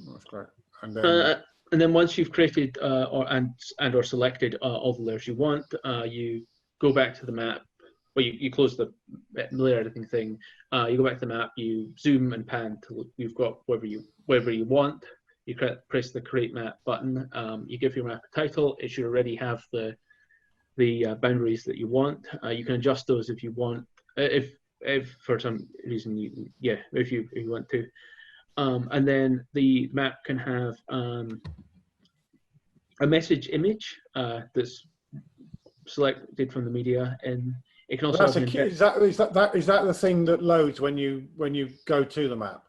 [SPEAKER 2] That's great. And then
[SPEAKER 4] once you've created or selected all the layers you want, you go back to the map. Well, you close the layer editing thing. You go back to the map. You zoom and pan till you've got wherever you want. You press the create map button. You give your map a title. It should already have the boundaries that you want. You can adjust those if you want, if for some reason if you want to. And then the map can have a message image that's selected from the media, and it can also have
[SPEAKER 2] is that the thing that loads when you go to the map?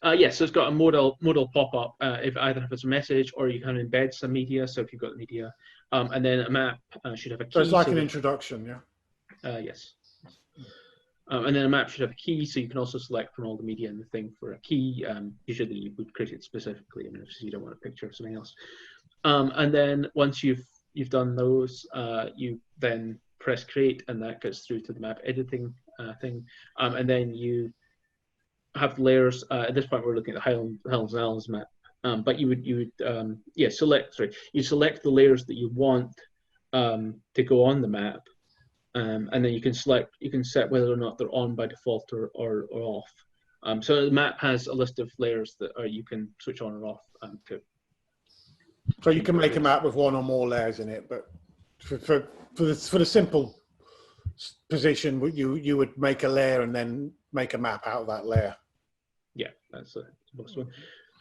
[SPEAKER 4] Yes, so it's got a modal pop-up if it's a message, or you can embed some media. So if you've got media, and then a map should have a key.
[SPEAKER 2] So it's like an introduction, yeah.
[SPEAKER 4] Yes. And then a map should have a key, so you can also select from all the media in the thing for a key. Usually you would create it specifically, and if you don't want a picture of something else. And then once you've done those, you then press create, and that goes through to the map editing thing. And then you have layers. At this point, we're looking at the Highlands and Islands map. But you would select the layers that you want to go on the map. And then you can set whether or not they're on by default or off. So the map has a list of layers that you can switch on or off to
[SPEAKER 2] So you can make a map with one or more layers in it, but for the simple position, you would make a layer and then make a map out of that layer.
[SPEAKER 4] Yeah, that's the most one.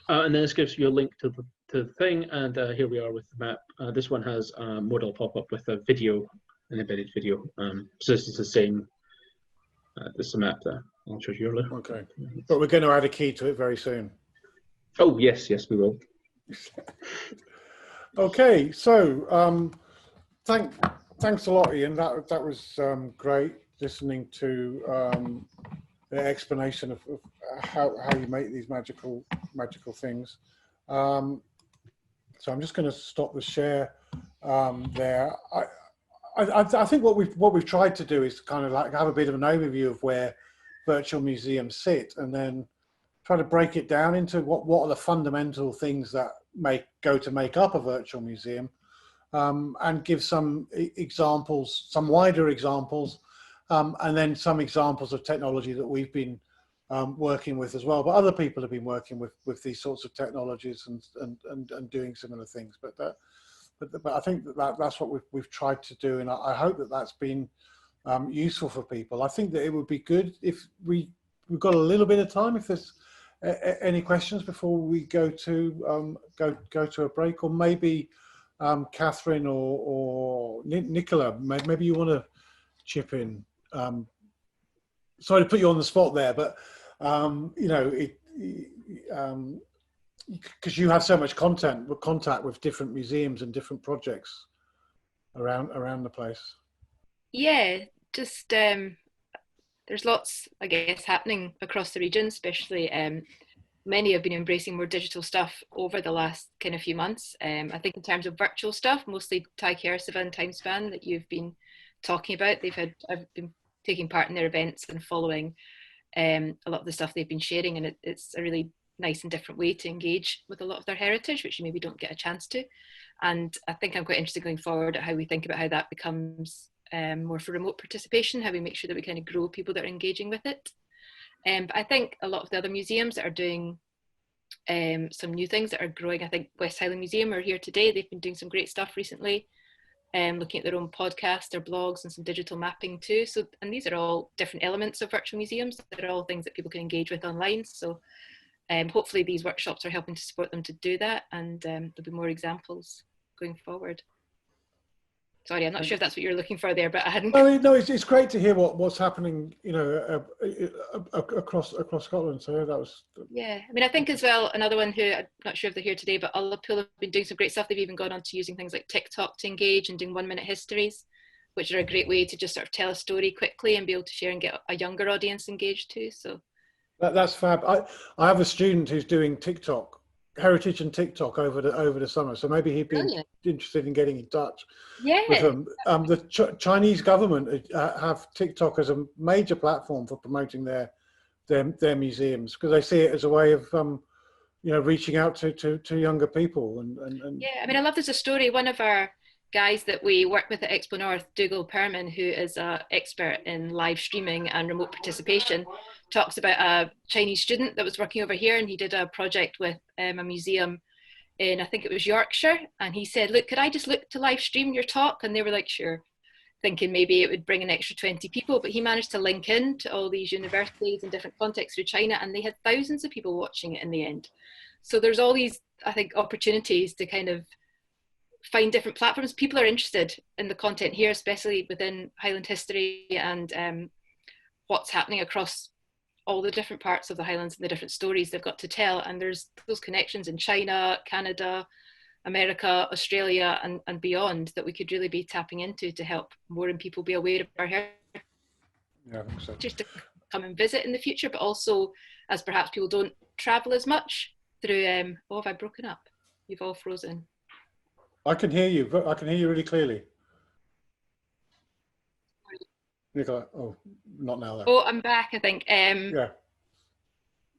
[SPEAKER 4] And then this gives you a link to the thing, and here we are with the map. This one has a modal pop up with a video, an embedded video. So this is the same. This is the map there. I'll show you later.
[SPEAKER 2] Okay, but we're going to add a key to it very soon.
[SPEAKER 4] Oh yes, yes we will.
[SPEAKER 2] Okay, so thanks a lot, Ian. That was great listening to the explanation of how you make these magical things. So I'm just going to stop the share there. I think what we've tried to do is kind of like have a bit of an overview of where virtual museums sit, and then try to break it down into what are the fundamental things that go to make up a virtual museum, and give some examples, some wider examples, and then some examples of technology that we've been working with as well. But other people have been working with these sorts of technologies and doing similar things. But I think that's what we've tried to do, and I hope that that's been useful for people. I think that it would be good if we've got a little bit of time, if there's any questions before we go to a break, or maybe Catherine or Nicola, maybe you want to chip in. Sorry to put you on the spot there, but you know, because you have so much contact with different museums and different projects around the place.
[SPEAKER 5] Yeah, just there's lots, I guess, happening across the region, especially many have been embracing more digital stuff over the last kind of few months. I think in terms of virtual stuff, mostly Tai Kersiva and Timespan that you've been talking about, I've been taking part in their events and following a lot of the stuff they've been sharing, and it's a really nice and different way to engage with a lot of their heritage, which you maybe don't get a chance to. And I think I'm quite interested going forward at how we think about how that becomes more for remote participation, how we make sure that we kind of grow people that are engaging with it. But I think a lot of the other museums that are doing some new things that are growing, I think West Highland Museum are here today. They've been doing some great stuff recently, looking at their own podcast, their blogs, and some digital mapping too. So, and these are all different elements of virtual museums. They're all things that people can engage with online. So hopefully these workshops are helping to support them to do that, and there'll be more examples going forward. Sorry, I'm not sure if that's what you're looking for there, but I hadn't.
[SPEAKER 2] No, it's great to hear what's happening, you know, across Scotland. So that was.
[SPEAKER 5] Yeah, I mean, I think as well, another one who I'm not sure if they're here today, but Ullapool have been doing some great stuff. They've even gone on to using things like TikTok to engage and doing 1-minute histories, which are a great way to just sort of tell a story quickly and be able to share and get a younger audience engaged too. So
[SPEAKER 2] that's fab. I have a student who's doing TikTok, heritage and TikTok over the summer, so maybe he'd be interested in getting in touch with them. The Chinese government have TikTok as a major platform for promoting their museums, because they see it as a way of you know, reaching out to younger people. And
[SPEAKER 5] yeah, I mean, I love there's a story. One of our guys that we work with at Expo North, Dougal Perman, who is an expert in live streaming and remote participation, talks about a Chinese student that was working over here, and he did a project with a museum in, I think it was Yorkshire, and he said, look, could I just look to live stream your talk? And they were like, sure, thinking maybe it would bring an extra 20 people, but he managed to link in to all these universities in different contexts through China, and they had thousands of people watching it in the end. So there's all these, I think, opportunities to kind of find different platforms. People are interested in the content here, especially within Highland history and what's happening across all the different parts of the Highlands and the different stories they've got to tell. And there's those connections in China, Canada, America, Australia, and beyond that we could really be tapping into to help more and people be aware of our heritage.
[SPEAKER 2] Yeah, I think so.
[SPEAKER 5] Just to come and visit in the future, but also as perhaps people don't travel as much through, oh, have I broken up? You've all frozen.
[SPEAKER 2] I can hear you. I can hear you really clearly. Nicola, oh, not now. Though.
[SPEAKER 5] Oh, I'm back, I think.
[SPEAKER 2] Yeah.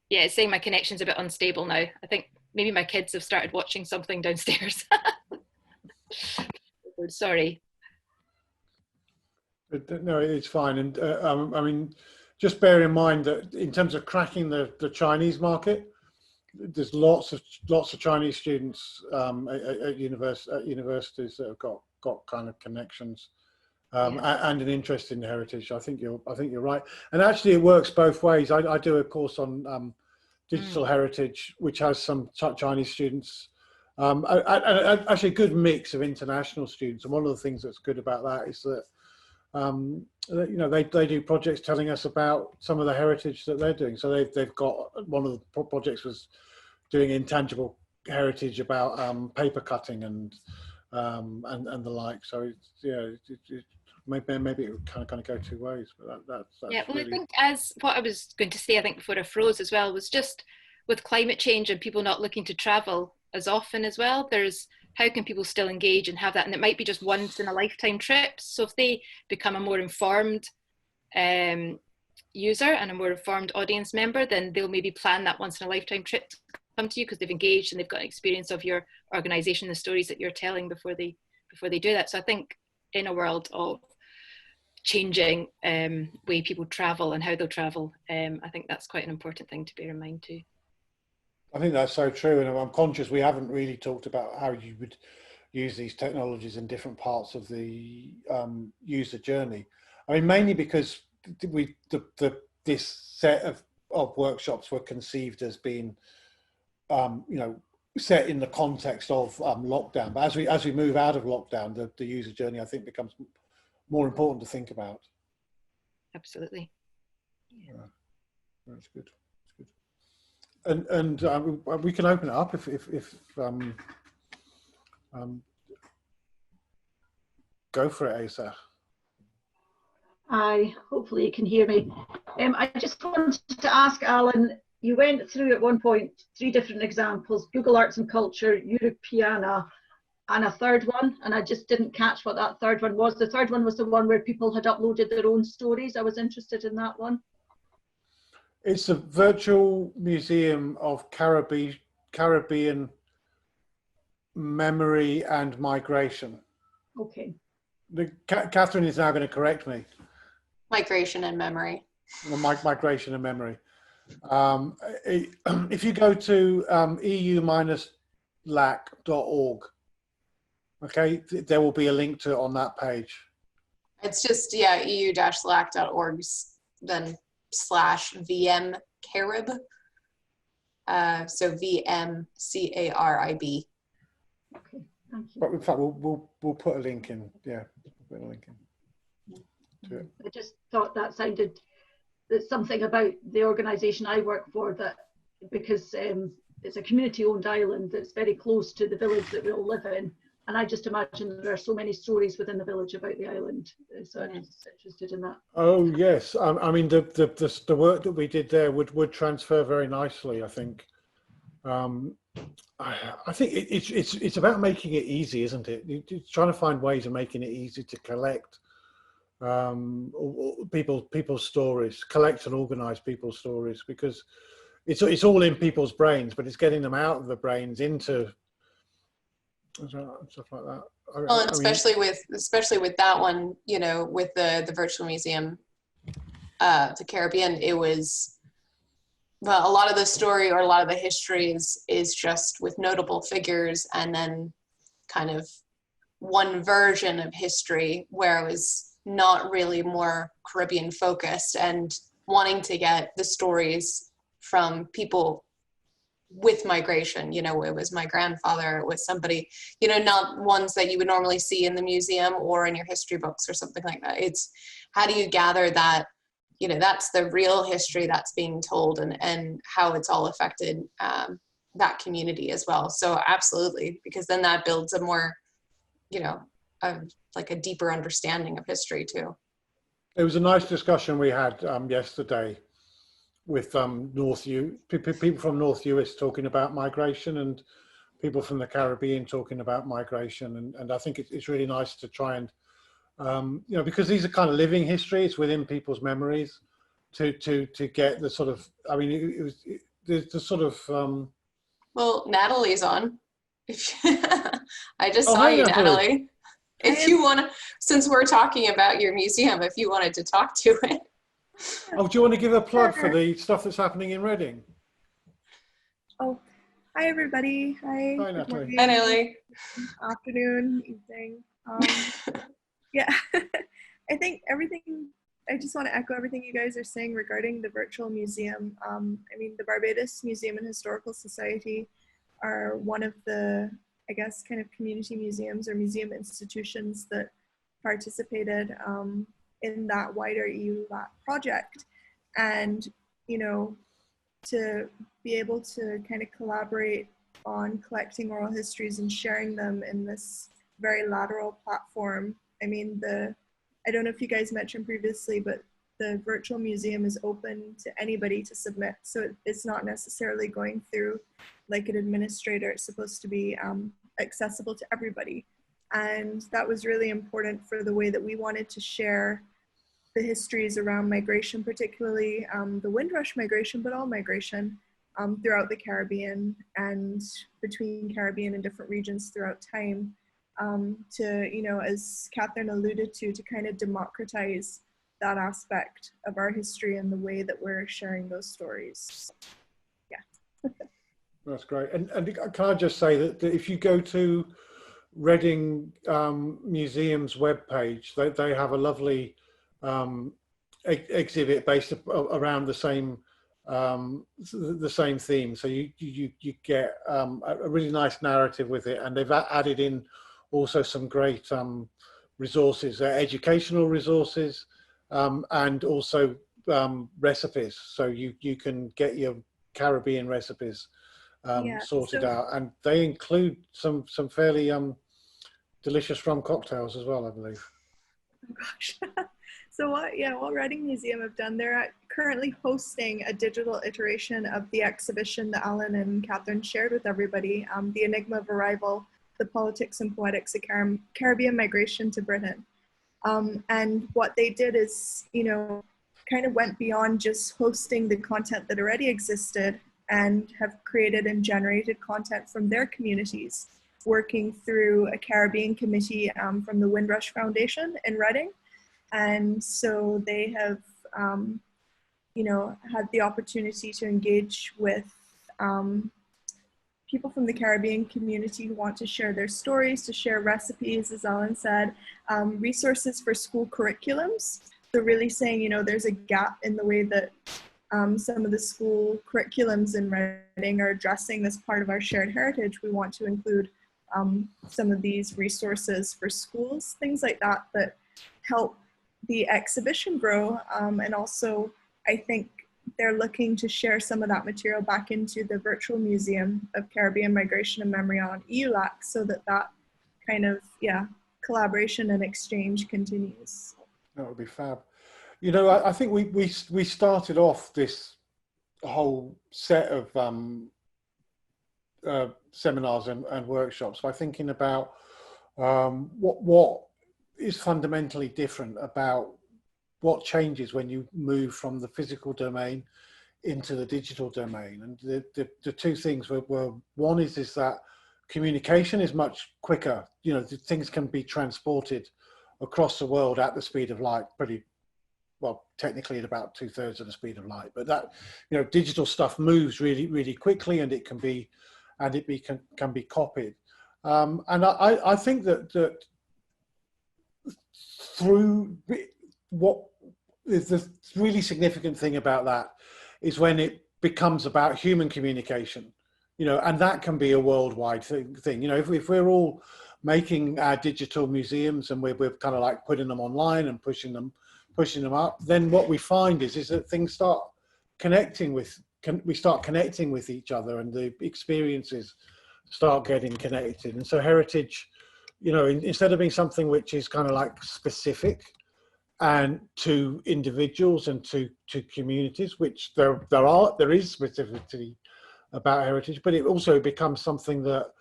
[SPEAKER 5] Yeah, it's saying my connection's a bit unstable now. I think maybe my kids have started watching something downstairs. Sorry.
[SPEAKER 2] No, it's fine. And I mean, just bear in mind that in terms of cracking the Chinese market, there's lots of Chinese students at universities that have got kind of connections and an interest in heritage. I think you're right, and actually it works both ways. I do a course on digital heritage, which has some Chinese students. Actually, a good mix of international students, and one of the things that's good about that is that you know, they do projects telling us about some of the heritage that they're doing. So they've got, one of the projects was doing intangible heritage about paper cutting and the like. So it's, yeah, maybe it would kind of go two ways, but that's
[SPEAKER 5] yeah. Well,
[SPEAKER 2] really...
[SPEAKER 5] I think, as what I was going to say, I think before I froze as well, was just with climate change and people not looking to travel as often as well, there's how can people still engage and have that, and it might be just once in a lifetime trips. So if they become a more informed user and a more informed audience member, then they'll maybe plan that once in a lifetime trip to come to you because they've engaged and they've got experience of your organization, the stories that you're telling before they do that. So I think in a world of changing way people travel and how they'll travel, I think that's quite an important thing to bear in mind too.
[SPEAKER 2] I think that's so true, and I'm conscious we haven't really talked about how you would use these technologies in different parts of the user journey. I mean, mainly because this set of workshops were conceived as being, you know, set in the context of lockdown. But as we move out of lockdown, the user journey, I think, becomes more important to think about.
[SPEAKER 5] Absolutely.
[SPEAKER 2] Yeah, that's good. And we can open it up if go for it, Asa.
[SPEAKER 6] Hi, hopefully you can hear me. I just wanted to ask Alan, you went through at one point 3 different examples: Google Arts and Culture, Europeana, and a third one, and I just didn't catch what that third one was. The third one was the one where people had uploaded their own stories. I was interested in that one.
[SPEAKER 2] It's a virtual museum of Caribbean memory and migration.
[SPEAKER 6] Okay.
[SPEAKER 2] Catherine is now going to correct me.
[SPEAKER 3] Migration and memory.
[SPEAKER 2] Migration and memory. If you go to eu-lac.org, okay, there will be a link to it on that page. It's
[SPEAKER 3] just, yeah, eu-lac.org, then /VM Carib. So VMCARIB.
[SPEAKER 6] Okay, thank you.
[SPEAKER 2] But in fact, we'll put a link in. Yeah, we'll put a link in to it.
[SPEAKER 6] I just thought that sounded, there's something about the organisation I work for, that because it's a community-owned island that's very close to the village that we all live in, and I just imagine there are so many stories within the village about the island. So I'm just interested in that.
[SPEAKER 2] Oh yes, I mean the work that we did there would transfer very nicely, I think. I think it's about making it easy, isn't it? It's trying to find ways of making it easy to collect people's stories, collect and organise people's stories, because it's all in people's brains, but it's getting them out of the brains into stuff like that.
[SPEAKER 3] Well, and especially with that one, you know, with the virtual museum, the Caribbean, it was, well, a lot of the story or a lot of the history is just with notable figures, and then kind of one version of history where it was not really more Caribbean focused, and wanting to get the stories from people with migration. You know, it was my grandfather, it was somebody, you know, not ones that you would normally see in the museum or in your history books or something like that. It's how do you gather that, you know, that's the real history that's being told, and how it's all affected that community as well. So absolutely, because then that builds a more, you know, like a deeper understanding of history too.
[SPEAKER 2] It was a nice discussion we had yesterday with people from North US talking about migration, and people from the Caribbean talking about migration, and I think it's really nice to try and you know, because these are kind of living histories within people's memories, to get the sort of, I mean, the sort of
[SPEAKER 3] well, Natalie's on. I just saw
[SPEAKER 2] hi,
[SPEAKER 3] you, Natalie. If you want to, since we're talking about your museum, if you wanted to talk to it.
[SPEAKER 2] Oh, do you want to give a plug for the stuff that's happening in Reading?
[SPEAKER 7] Oh, hi everybody. Hi.
[SPEAKER 2] Hi,
[SPEAKER 7] Good
[SPEAKER 2] Natalie.
[SPEAKER 7] morning,
[SPEAKER 3] Hi, Natalie.
[SPEAKER 7] afternoon, evening. Yeah, I think I just want to echo everything you guys are saying regarding the virtual museum. I mean, the Barbados Museum and Historical Society are one of the, I guess, kind of community museums or museum institutions that participated in that wider EU-LAC project. And, you know, to be able to kind of collaborate on collecting oral histories and sharing them in this very lateral platform. I mean, I don't know if you guys mentioned previously, but the virtual museum is open to anybody to submit. So it's not necessarily going through like an administrator. It's supposed to be accessible to everybody. And that was really important for the way that we wanted to share the histories around migration, particularly the Windrush migration, but all migration throughout the Caribbean and between Caribbean and different regions throughout time, to, you know, as Catherine alluded to kind of democratize that aspect of our history and the way that we're sharing those stories. Yeah.
[SPEAKER 2] That's great. And can I just say that if you go to Reading Museum's webpage, they have a lovely exhibit based around the same theme. So you get a really nice narrative with it, and they've added in also some great resources, educational resources, and also recipes. So you can get your Caribbean recipes sorted out, and they include some fairly delicious rum cocktails as well, I believe.
[SPEAKER 7] Oh gosh. So what Reading Museum have done, they're currently hosting a digital iteration of the exhibition that Alan and Catherine shared with everybody, The Enigma of Arrival, The Politics and Poetics of Caribbean Migration to Britain. And what they did is, you know, kind of went beyond just hosting the content that already existed and have created and generated content from their communities, working through a Caribbean committee from the Windrush Foundation in Reading. And so they have, you know, had the opportunity to engage with people from the Caribbean community who want to share their stories, to share recipes, as Alan said, resources for school curriculums. So really saying, you know, there's a gap in the way that some of the school curriculums in Reading are addressing this part of our shared heritage. We want to include some of these resources for schools, things like that, that help the exhibition grow. And also, I think they're looking to share some of that material back into the virtual Museum of Caribbean Migration and Memory on EU-LAC, so that kind of, collaboration and exchange continues.
[SPEAKER 2] That would be fab. You know, I think we started off this whole set of seminars and workshops by thinking about what is fundamentally different about what changes when you move from the physical domain into the digital domain. And the two things were one is that communication is much quicker. You know, things can be transported across the world at the speed of light, pretty well, technically at about 2/3 of the speed of light. But that, you know, digital stuff moves really, really quickly, and it can be copied. And I think that through what is the really significant thing about that is when it becomes about human communication, you know, and that can be a worldwide thing. You know, if we're all making our digital museums and we're kind of like putting them online and pushing them up, then what we find is that things start connecting with, we start connecting with each other, and the experiences start getting connected. And so heritage, you know, instead of being something which is kind of like specific and to individuals and to communities, which there is specificity about heritage, but it also becomes something that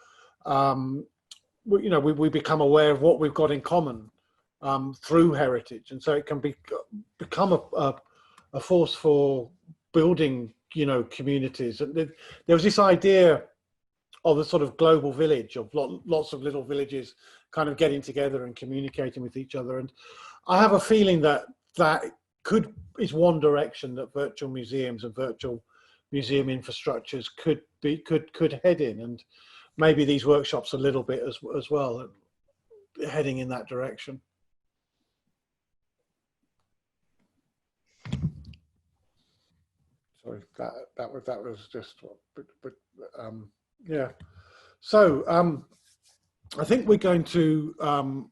[SPEAKER 2] you know, we become aware of what we've got in common through heritage, and so it can become a force for building, you know, communities. And there was this idea of a sort of global village, of lots of little villages kind of getting together and communicating with each other. And I have a feeling that is one direction that virtual museums and virtual museum infrastructures could head in, and maybe these workshops a little bit as well, heading in that direction. Sorry, that was just, yeah. So I think we're going to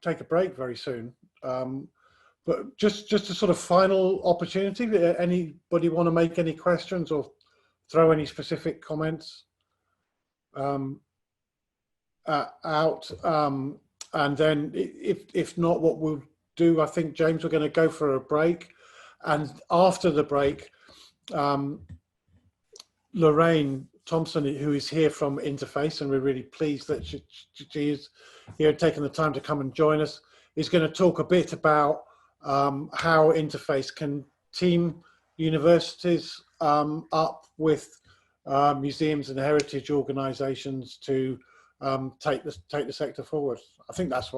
[SPEAKER 2] take a break very soon. But just a sort of final opportunity. Anybody want to make any questions or throw any specific comments out? And then if not, what we'll do, I think, James, we're going to go for a break. And after the break, Lorraine Thompson, who is here from Interface, and we're really pleased that she is here, taking the time to come and join us, is going to talk a bit about how Interface can team universities up with museums and heritage organisations to take the sector forward. I think that's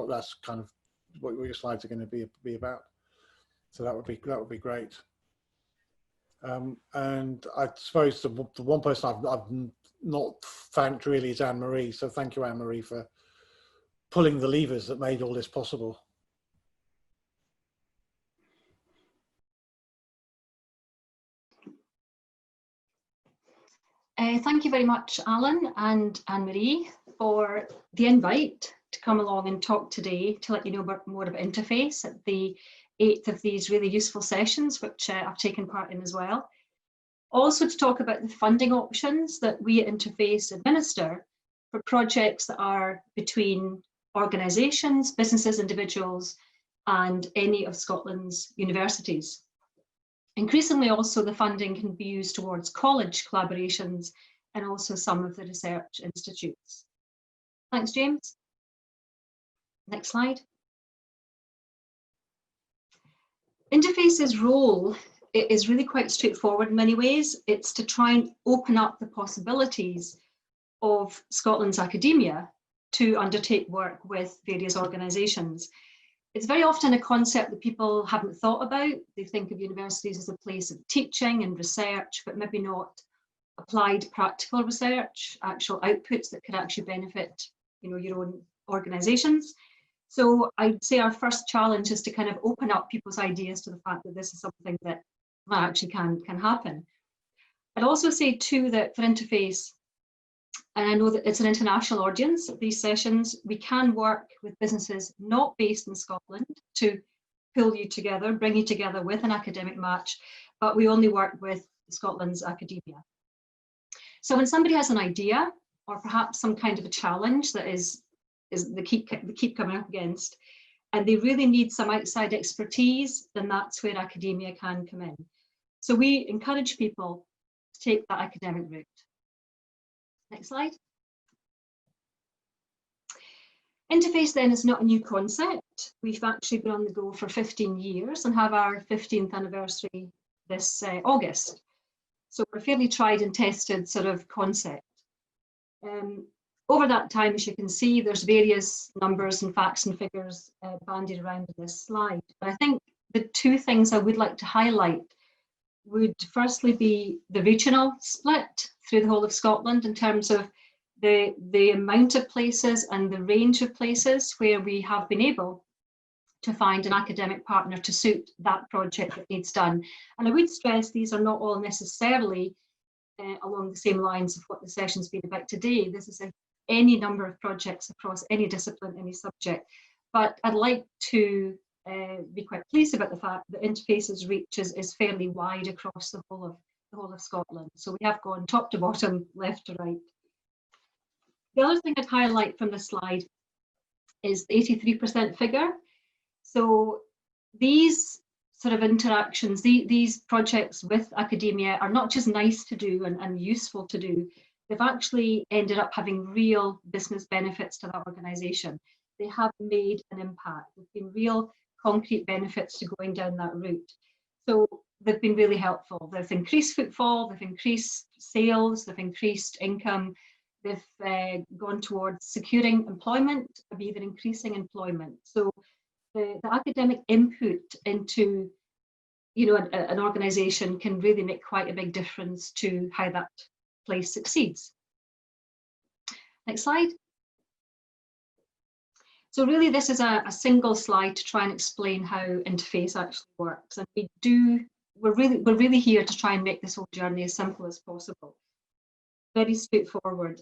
[SPEAKER 2] kind of what your slides are going to be about. So that would be great. And I suppose the one person I've not thanked really is Anne-Marie. So thank you, Anne-Marie, for pulling the levers that made all this possible.
[SPEAKER 8] Thank you very much, Alan and Anne-Marie, for the invite to come along and talk today to let you know more about Interface at the 8th of these really useful sessions, which I've taken part in as well. Also to talk about the funding options that we at Interface administer for projects that are between organisations, businesses, individuals, and any of Scotland's universities. Increasingly also the funding can be used towards college collaborations and also some of the research institutes. Thanks, James. Next slide. Interface's role is really quite straightforward in many ways. It's to try and open up the possibilities of Scotland's academia to undertake work with various organisations. It's very often a concept that people haven't thought about. They think of universities as a place of teaching and research, but maybe not applied practical research, actual outputs that could actually benefit, your own organisations. So I'd say our first challenge is to kind of open up people's ideas to the fact that this is something that actually can happen. I'd also say too that for Interface, and I know that it's an international audience at these sessions, we can work with businesses not based in Scotland to pull you together, bring you together with an academic match, but we only work with Scotland's academia. So when somebody has an idea or perhaps some kind of a challenge that is they keep coming up against, and they really need some outside expertise, then that's where academia can come in. So we encourage people to take that academic route. Next slide. Interface then is not a new concept. We've actually been on the go for 15 years and have our 15th anniversary this August. So we're a fairly tried and tested sort of concept. Over that time, as you can see, there's various numbers and facts and figures bandied around in this slide. But I think the two things I would like to highlight would firstly be the regional split through the whole of Scotland in terms of the amount of places and the range of places where we have been able to find an academic partner to suit that project that needs done. And I would stress these are not all necessarily along the same lines of what the session's been about today. This is any number of projects across any discipline, any subject. But I'd like to be quite pleased about the fact that Interface's reach is fairly wide across the whole of Scotland. So we have gone top to bottom, left to right. The other thing I'd highlight from this slide is the 83% figure. So these sort of interactions, these projects with academia are not just nice to do and useful to do, they've actually ended up having real business benefits to that organisation. They have made an impact. There've been real concrete benefits to going down that route. So they've been really helpful. They've increased footfall, they've increased sales, they've increased income, they've gone towards securing employment, or even increasing employment. So the academic input into you know, an organisation can really make quite a big difference to how that place succeeds. Next slide. So really this is a single slide to try and explain how interface actually works. And we're really here to try and make this whole journey as simple as possible. Very straightforward.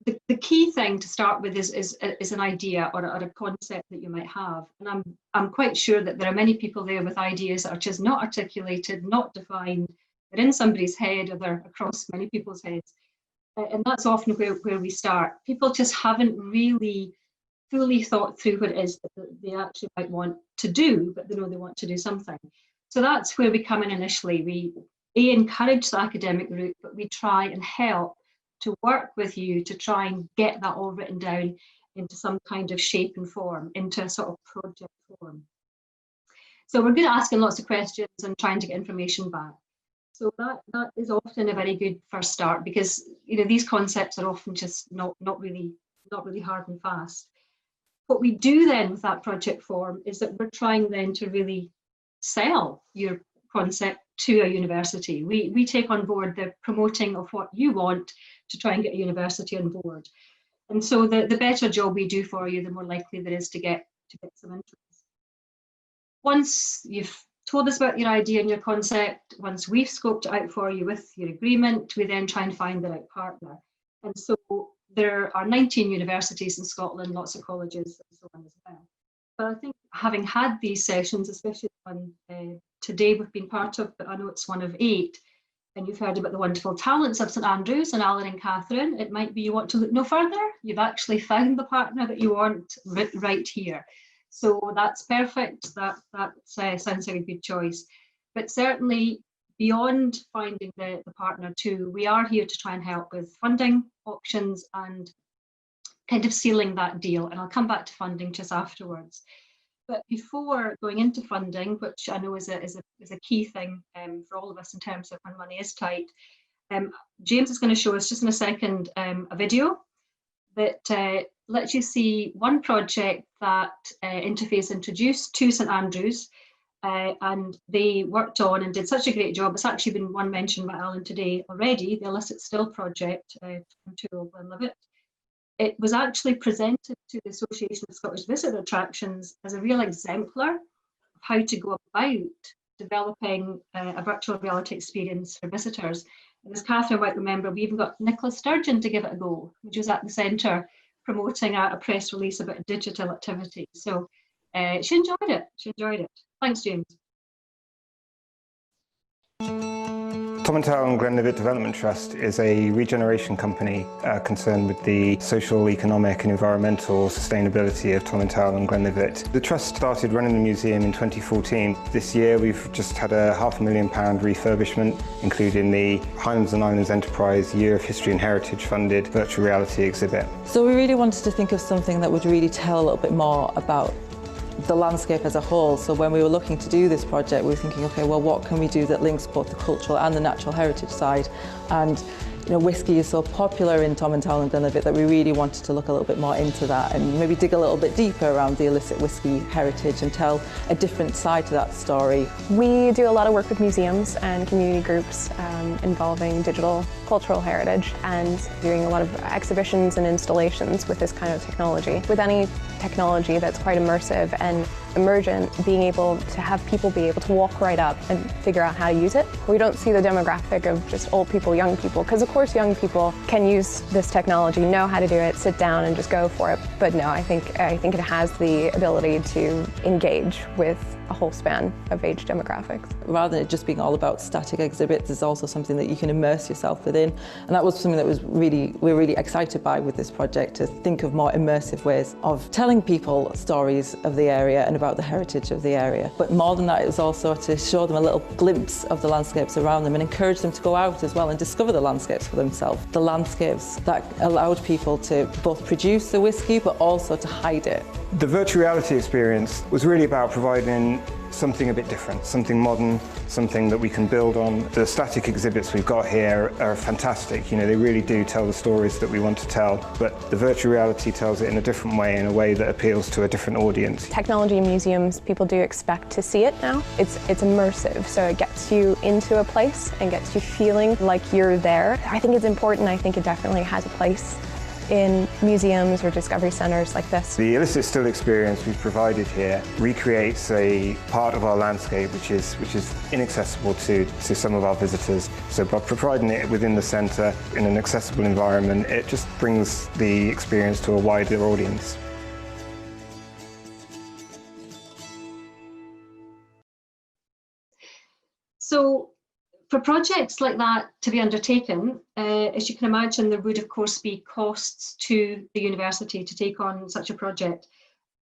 [SPEAKER 8] The key thing to start with is an idea or a concept that you might have. And I'm quite sure that there are many people there with ideas that are just not articulated, not defined. They're in somebody's head or they're across many people's heads. And that's often where we start. People just haven't really fully thought through what it is that they actually might want to do, but they know they want to do something. So that's where we come in initially. We encourage the academic route, but we try and help to work with you to try and get that all written down into some kind of shape and form, into a sort of project form. So we're good at asking lots of questions and trying to get information back. So that is often a very good first start, because you know these concepts are often just not really hard and fast. What we do then with that project form is that we're trying then to really sell your concept to a university. We take on board the promoting of what you want to try and get a university on board. And so the better job we do for you, the more likely there is to get some interest. Once you've told us about your idea and your concept, once we've scoped it out for you with your agreement, we then try and find the right partner. And so there are 19 universities in Scotland, lots of colleges and so on as well. But I think having had these sessions, especially the one today we've been part of, but I know it's one of 8, and you've heard about the wonderful talents of St Andrews and Alan and Catherine, it might be you want to look no further. You've actually found the partner that you want right here. So that's perfect. That sounds like a good choice. But certainly beyond finding the partner too, we are here to try and help with funding options and kind of sealing that deal. And I'll come back to funding just afterwards. But before going into funding, which I know is a key thing for all of us in terms of when money is tight, James is going to show us just in a second a video that lets you see one project that Interface introduced to St Andrews, and they worked on and did such a great job. It's actually been one mentioned by Alan today already, the Illicit Still project from Tool Glenlivet. It was actually presented to the Association of Scottish Visitor Attractions as a real exemplar of how to go about developing a virtual reality experience for visitors. And as Catherine might remember, we even got Nicola Sturgeon to give it a go, which was at the centre promoting a press release about digital activity. So she enjoyed it. Thanks, James.
[SPEAKER 9] Untitled Glenlivet Development Trust is a regeneration company concerned with the social, economic and environmental sustainability of Untitled and Glenlivet. The trust started running the museum in 2014. This year we've just had a £500,000 refurbishment, including the Highlands and Islands Enterprise Year of History and Heritage funded virtual reality exhibit.
[SPEAKER 10] So we really wanted to think of something that would really tell a little bit more about the landscape as a whole. So when we were looking to do this project, we were thinking, okay, well, what can we do that links both the cultural and the natural heritage side? And you know, whiskey is so popular in Untitled and Glenlivet that we really wanted to look a little bit more into that and maybe dig a little bit deeper around the illicit whiskey heritage and tell a different side to that story.
[SPEAKER 11] We do a lot of work with museums and community groups involving digital cultural heritage and doing a lot of exhibitions and installations with this kind of technology. With any technology that's quite immersive and emergent, being able to have people be able to walk right up and figure out how to use it. We don't see the demographic of just old people, young people, because of course young people can use this technology, know how to do it, sit down and just go for it. But no, I think it has the ability to engage with a whole span of age demographics.
[SPEAKER 10] Rather than it just being all about static exhibits, there's also something that you can immerse yourself within. And that was something that we're really excited by with this project, to think of more immersive ways of telling people stories of the area and about the heritage of the area. But more than that, it was also to show them a little glimpse of the landscapes around them and encourage them to go out as well and discover the landscapes for themselves. The landscapes that allowed people to both produce the whiskey but also to hide it.
[SPEAKER 9] The virtual reality experience was really about providing something a bit different, something modern, something that we can build on. The static exhibits we've got here are fantastic. You know, they really do tell the stories that we want to tell, but the virtual reality tells it in a different way, in a way that appeals to a different audience.
[SPEAKER 11] Technology in museums, people do expect to see it now. It's immersive, so it gets you into a place and gets you feeling like you're there. I think it's important. I think it definitely has a place in museums or discovery centres like this.
[SPEAKER 9] The illicit still experience we've provided here recreates a part of our landscape which is inaccessible to some of our visitors. So by providing it within the centre in an accessible environment, it just brings the experience to a wider audience.
[SPEAKER 8] So for projects like that to be undertaken, as you can imagine, there would of course be costs to the university to take on such a project.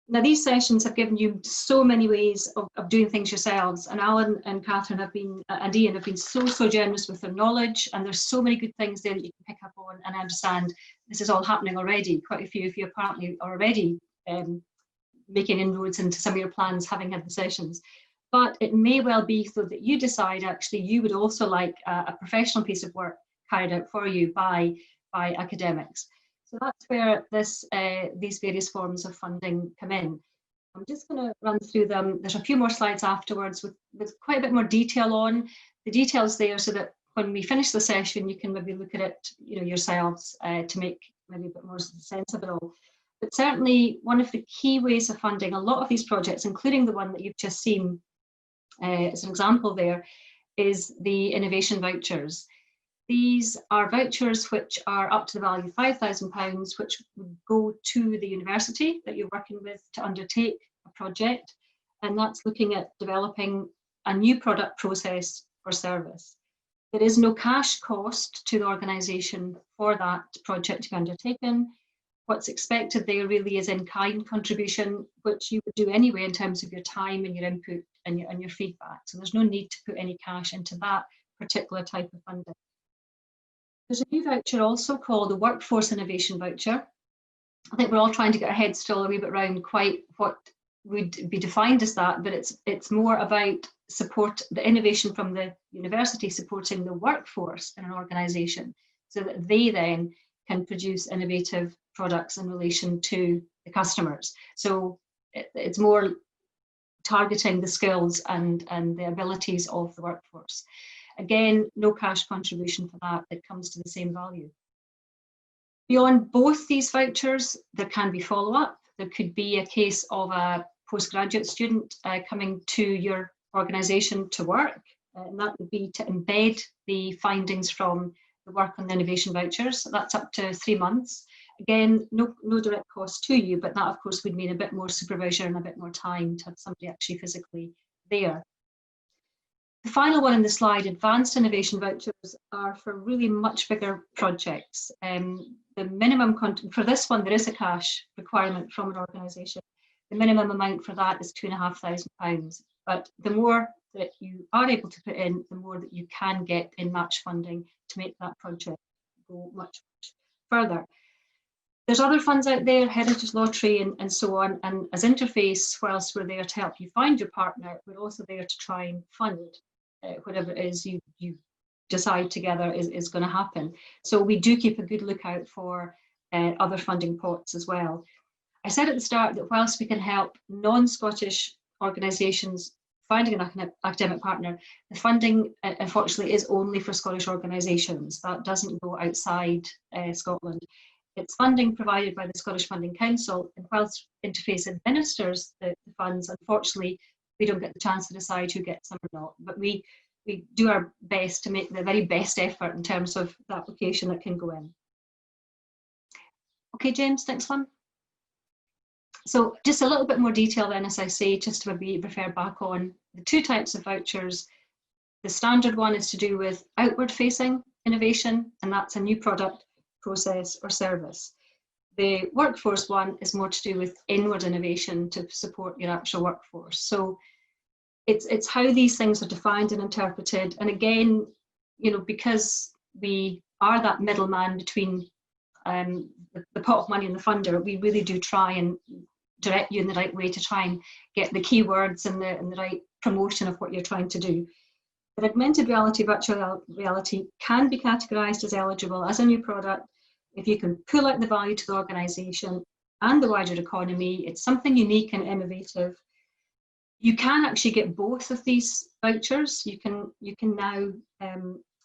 [SPEAKER 8] Now, these sessions have given you so many ways of doing things yourselves, and Alan and Catherine have been, and Ian have been so generous with their knowledge, and there's so many good things there that you can pick up on, and I understand this is all happening already. Quite a few of you apparently are already making inroads into some of your plans, having had the sessions. But it may well be so that you decide actually you would also like a professional piece of work carried out for you by academics. So that's where these various forms of funding come in. I'm just going to run through them. There's a few more slides afterwards with quite a bit more detail on the details there, so that when we finish the session, you can maybe look at it, you know, yourselves to make maybe a bit more sense of it all. But certainly one of the key ways of funding a lot of these projects, including the one that you've just seen as an example there, is the innovation vouchers. These are vouchers which are up to the value of £5,000, which would go to the university that you're working with to undertake a project, and that's looking at developing a new product, process or service. There is no cash cost to the organisation for that project to be undertaken. What's expected there really is in-kind contribution, which you would do anyway in terms of your time and your input and your feedback. So there's no need to put any cash into that particular type of funding. There's a new voucher also called the Workforce Innovation Voucher. I think we're all trying to get our heads still a wee bit around quite what would be defined as that, but it's more about support, the innovation from the university supporting the workforce in an organisation, so that they then can produce innovative products in relation to the customers. So it's more targeting the skills and the abilities of the workforce. Again, no cash contribution for that, it comes to the same value. Beyond both these vouchers, there can be follow-up. There could be a case of a postgraduate student coming to your organisation to work, and that would be to embed the findings from the work on the innovation vouchers. So that's up to 3 months. Again, no direct cost to you, but that of course would mean a bit more supervision and a bit more time to have somebody actually physically there. The final one in the slide, advanced innovation vouchers, are for really much bigger projects. The minimum, for this one, there is a cash requirement from an organisation. The minimum amount for that is £2,500. But the more that you are able to put in, the more that you can get in match funding to make that project go much further. There's other funds out there, Heritage Lottery and so on, and as Interface, whilst we're there to help you find your partner, we're also there to try and fund whatever it is you decide together is going to happen. So we do keep a good lookout for other funding pots as well. I said at the start that whilst we can help non-Scottish organisations finding an academic partner, the funding unfortunately is only for Scottish organisations. That doesn't go outside Scotland. It's funding provided by the Scottish Funding Council, and whilst Interface administers the funds, unfortunately we don't get the chance to decide who gets them or not, but we do our best to make the very best effort in terms of the application that can go in. Okay, James, next one. So just a little bit more detail then, as I say, just to maybe refer back on the two types of vouchers. The standard one is to do with outward facing innovation, and that's a new product, process or service. The workforce one is more to do with inward innovation to support your actual workforce. So it's how these things are defined and interpreted. And again, you know, because we are that middleman between the pot of money and the funder, we really do try and direct you in the right way to try and get the keywords and the right promotion of what you're trying to do. But augmented reality, virtual reality can be categorized as eligible as a new product if you can pull out the value to the organization and the wider economy. It's something unique and innovative. You can actually get both of these vouchers. You can now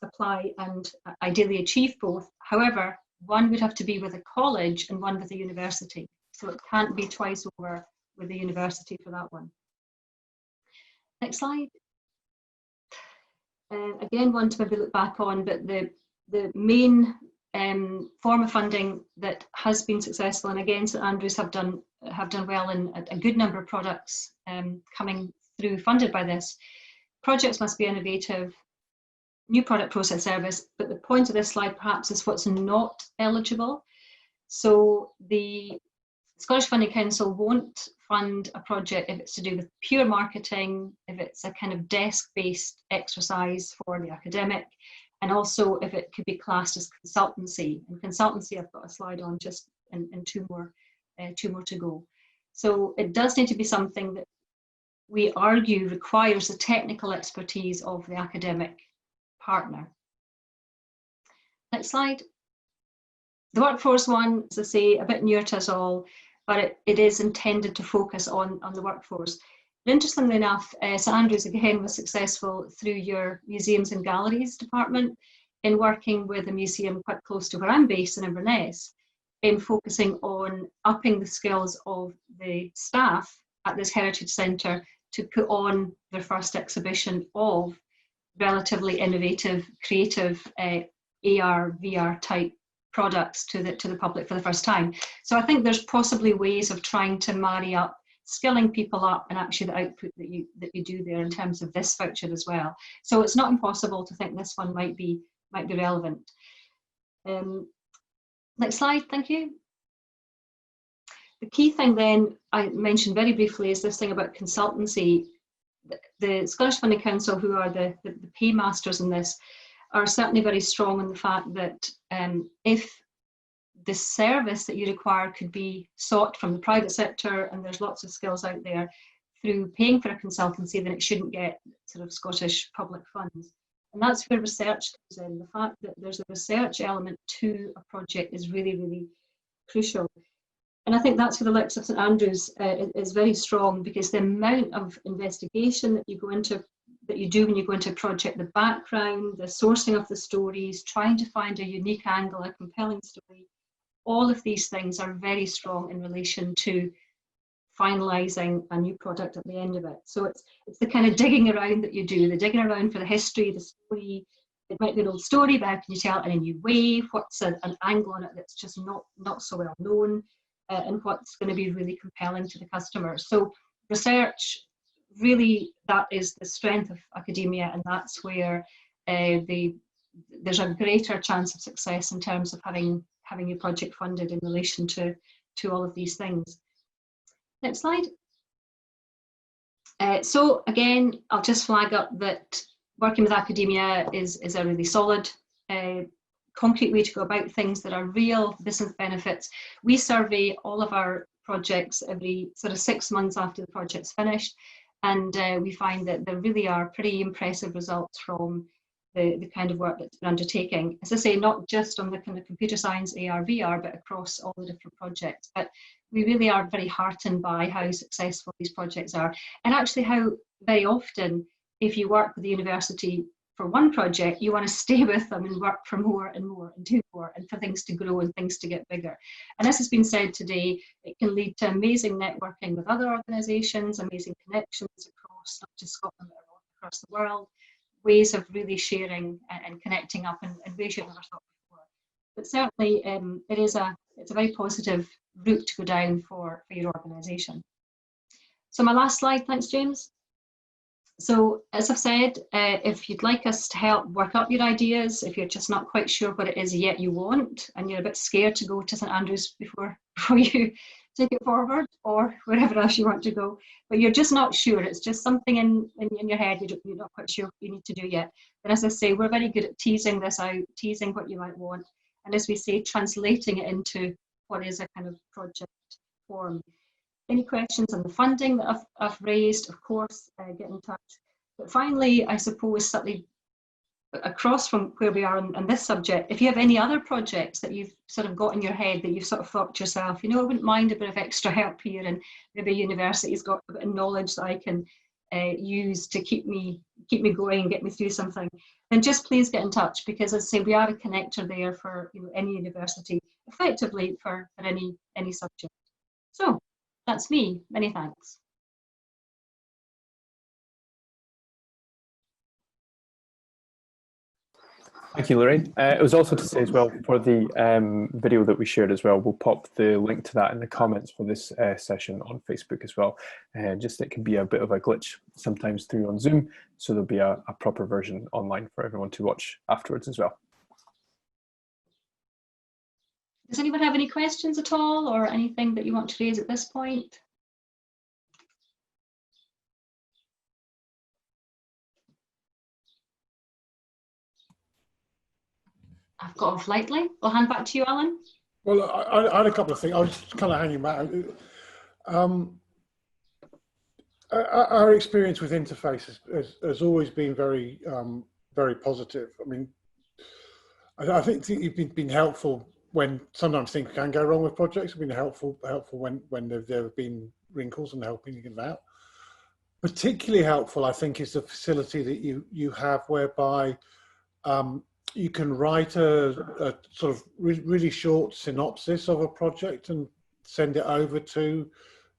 [SPEAKER 8] apply and ideally achieve both. However, one would have to be with a college and one with a university. So it can't be twice over with the university for that one. Next slide. Again, one to maybe look back on, but the main form of funding that has been successful, and again, St Andrews have done well in a good number of products coming through funded by this. Projects must be innovative, new product, process, service, but the point of this slide perhaps is what's not eligible. So the Scottish Funding Council won't fund a project if it's to do with pure marketing, if it's a kind of desk-based exercise for the academic, and also if it could be classed as consultancy. And consultancy, I've got a slide on just in two more to go. So it does need to be something that we argue requires the technical expertise of the academic partner. Next slide. The workforce one, as I say, a bit newer to us all, but it is intended to focus on the workforce. But interestingly enough, St Andrews again was successful through your museums and galleries department in working with a museum quite close to where I'm based in Inverness, in focusing on upping the skills of the staff at this heritage centre to put on their first exhibition of relatively innovative, creative AR, VR type products to the public for the first time. So I think there's possibly ways of trying to marry up skilling people up and actually the output that you do there in terms of this voucher as well. So it's not impossible to think this one might be relevant. Next slide, thank you. The key thing then I mentioned very briefly is this thing about consultancy. The Scottish Funding Council, who are the paymasters in this, are certainly very strong in the fact that if the service that you require could be sought from the private sector, and there's lots of skills out there, through paying for a consultancy, then it shouldn't get sort of Scottish public funds. And that's where research comes in. The fact that there's a research element to a project is really, really crucial. And I think that's where the Lectures of St Andrews is very strong, because the amount of investigation that you go into, that you do when you go into a project, the background, the sourcing of the stories, trying to find a unique angle, a compelling story, all of these things are very strong in relation to finalising a new product at the end of it. So it's the kind of digging around that you do, the digging around for the history, the story. It might be an old story, but how can you tell it in a new way? What's an angle on it that's just not so well known, and what's going to be really compelling to the customer. So research, really, that is the strength of academia, and that's where there's a greater chance of success in terms of having your project funded in relation to all of these things. Next slide. So again, I'll just flag up that working with academia is a really solid, concrete way to go about things that are real business benefits. We survey all of our projects every sort of 6 months after the project's finished, and we find that there really are pretty impressive results from the kind of work that's been undertaking. As I say, not just on the kind of computer science, AR, VR, but across all the different projects. But we really are very heartened by how successful these projects are, and actually how very often, if you work with the university for one project, you want to stay with them and work for more and more and do more, and for things to grow and things to get bigger. And as has been said today, it can lead to amazing networking with other organisations, amazing connections across not just Scotland but across the world, ways of really sharing and connecting up in ways you've never thought before. But certainly it's a very positive route to go down for your organisation. So my last slide, thanks James. So as I've said, if you'd like us to help work up your ideas, if you're just not quite sure what it is yet you want, and you're a bit scared to go to St Andrews before you take it forward, or wherever else you want to go, but you're just not sure, it's just something in your head you're not quite sure what you need to do yet, then as I say, we're very good at teasing this out, teasing what you might want, and as we say, translating it into what is a kind of project form. Any questions on the funding that I've raised, of course, get in touch. But finally, I suppose slightly across from where we are on this subject, if you have any other projects that you've sort of got in your head that you've sort of thought to yourself, you know, I wouldn't mind a bit of extra help here, and maybe a university's got a bit of knowledge that I can use to keep me going and get me through something, then just please get in touch, because as I say, we are a connector there for, you know, any university, effectively for any subject. So that's me. Many thanks.
[SPEAKER 12] Thank you, Lorraine. It was also to say as well, for the video that we shared as well, we'll pop the link to that in the comments for this session on Facebook as well. Just it can be a bit of a glitch sometimes through on Zoom, so there'll be a proper version online for everyone to watch afterwards as well.
[SPEAKER 8] Does anyone have any questions at all, or anything that you want to raise at this point? I've got off lightly. I'll hand back to you, Alan.
[SPEAKER 2] Well, I had a couple of things. I was just kind of hanging back. Our experience with interface has always been very, very positive. I mean, I think you've been helpful when sometimes things can go wrong with projects. Have been helpful when there have been wrinkles and helping you get out. Particularly helpful, I think, is the facility that you have whereby you can write a sort of really short synopsis of a project and send it over to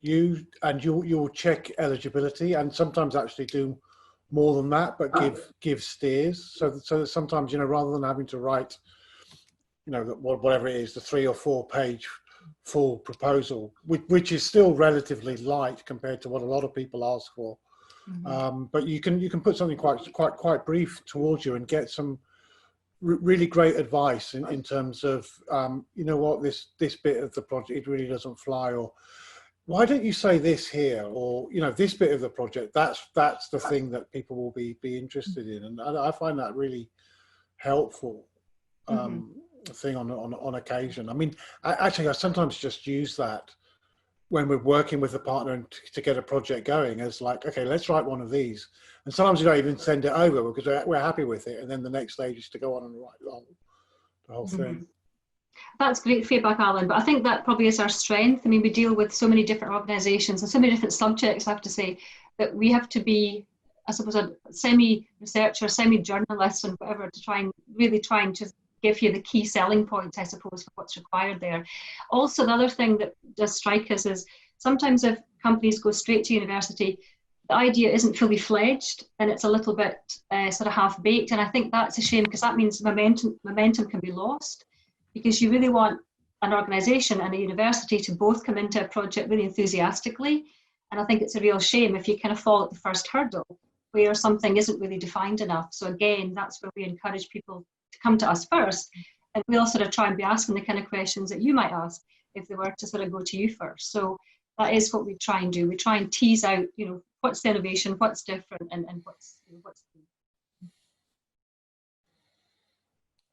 [SPEAKER 2] you, and you'll check eligibility, and sometimes actually do more than that, but give steers. So that sometimes, you know, rather than having to write, you know, whatever it is, the 3 or 4 page full proposal, which is still relatively light compared to what a lot of people ask for. Mm-hmm. But you can put something quite brief towards you and get some really great advice in terms of, you know what, this bit of the project, it really doesn't fly, or why don't you say this here, or, you know, this bit of the project, that's the thing that people will be interested in. And I find that really helpful thing on occasion. I mean, actually, I sometimes just use that when we're working with a partner and to get a project going, as like, okay, let's write one of these. And sometimes you don't even send it over because we're happy with it. And then the next stage is to go on and write the whole thing.
[SPEAKER 8] That's great feedback, Alan. But I think that probably is our strength. I mean, we deal with so many different organisations and so many different subjects, I have to say, that we have to be, I suppose, a semi-researcher, semi-journalist and whatever, to really try and just give you the key selling points, I suppose, for what's required there. Also, the other thing that does strike us is sometimes if companies go straight to university, the idea isn't fully fledged and it's a little bit sort of half-baked. And I think that's a shame, because that means momentum can be lost, because you really want an organisation and a university to both come into a project really enthusiastically. And I think it's a real shame if you kind of fall at the first hurdle where something isn't really defined enough. So again, that's where we encourage people to come to us first, and we'll sort of try and be asking the kind of questions that you might ask if they were to sort of go to you first. So that is what we try and do. We try and tease out, you know, what's the innovation, what's different, and what's new.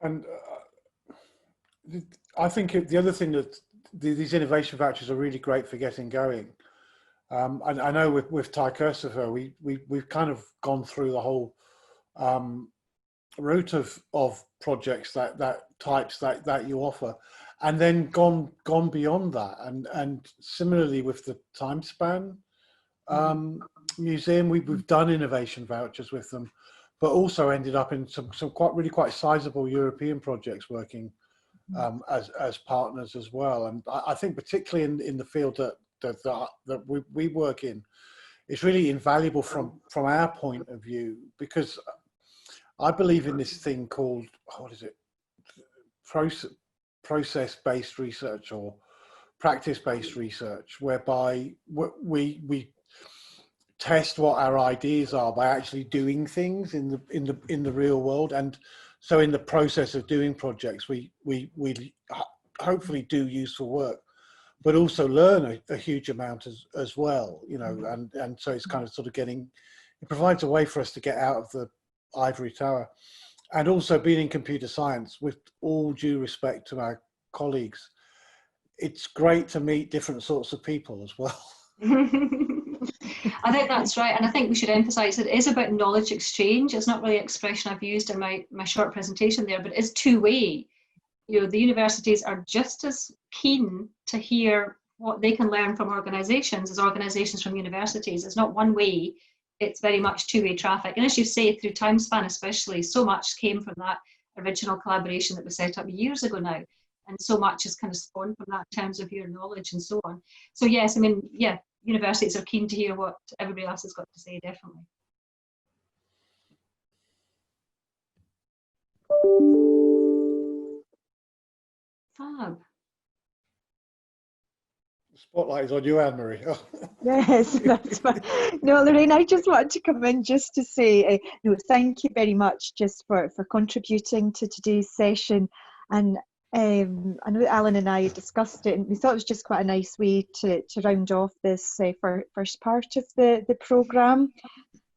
[SPEAKER 2] And I think the other thing that these innovation vouchers are really great for getting going. And I know with Thai Cursor, we've kind of gone through the whole route of projects that you offer, and then gone beyond that. And similarly with the Time Span Museum, we've done innovation vouchers with them, but also ended up in some quite sizable European projects working as partners as well. And I think particularly in the field that we work in, it's really invaluable from our point of view, because I believe in this thing called, what is it, process-based research or practice-based research, whereby we test what our ideas are by actually doing things in the real world. And so in the process of doing projects, we hopefully do useful work, but also learn a huge amount as well, you know. And so it's kind of sort of it provides a way for us to get out of the ivory tower. And also, being in computer science, with all due respect to our colleagues, it's great to meet different sorts of people as well.
[SPEAKER 8] I think that's right, and I think we should emphasise that it is about knowledge exchange. It's not really an expression I've used in my short presentation there, but it's two-way. You know, the universities are just as keen to hear what they can learn from organisations as organisations from universities. It's not one way, it's very much two-way traffic. And as you say, through Timespan especially, so much came from that original collaboration that was set up years ago now. And so much is kind of spawned from that in terms of your knowledge and so on. So yes, I mean, yeah, universities are keen to hear what everybody else has got to say, definitely. Fab.
[SPEAKER 2] The spotlight is on you, Anne-Marie.
[SPEAKER 1] Yes, that's fine. No, Lorraine, I just wanted to come in just to say, no, thank you very much just for contributing to today's session. And I know Alan and I discussed it, and we thought it was just quite a nice way to round off this first part of the programme.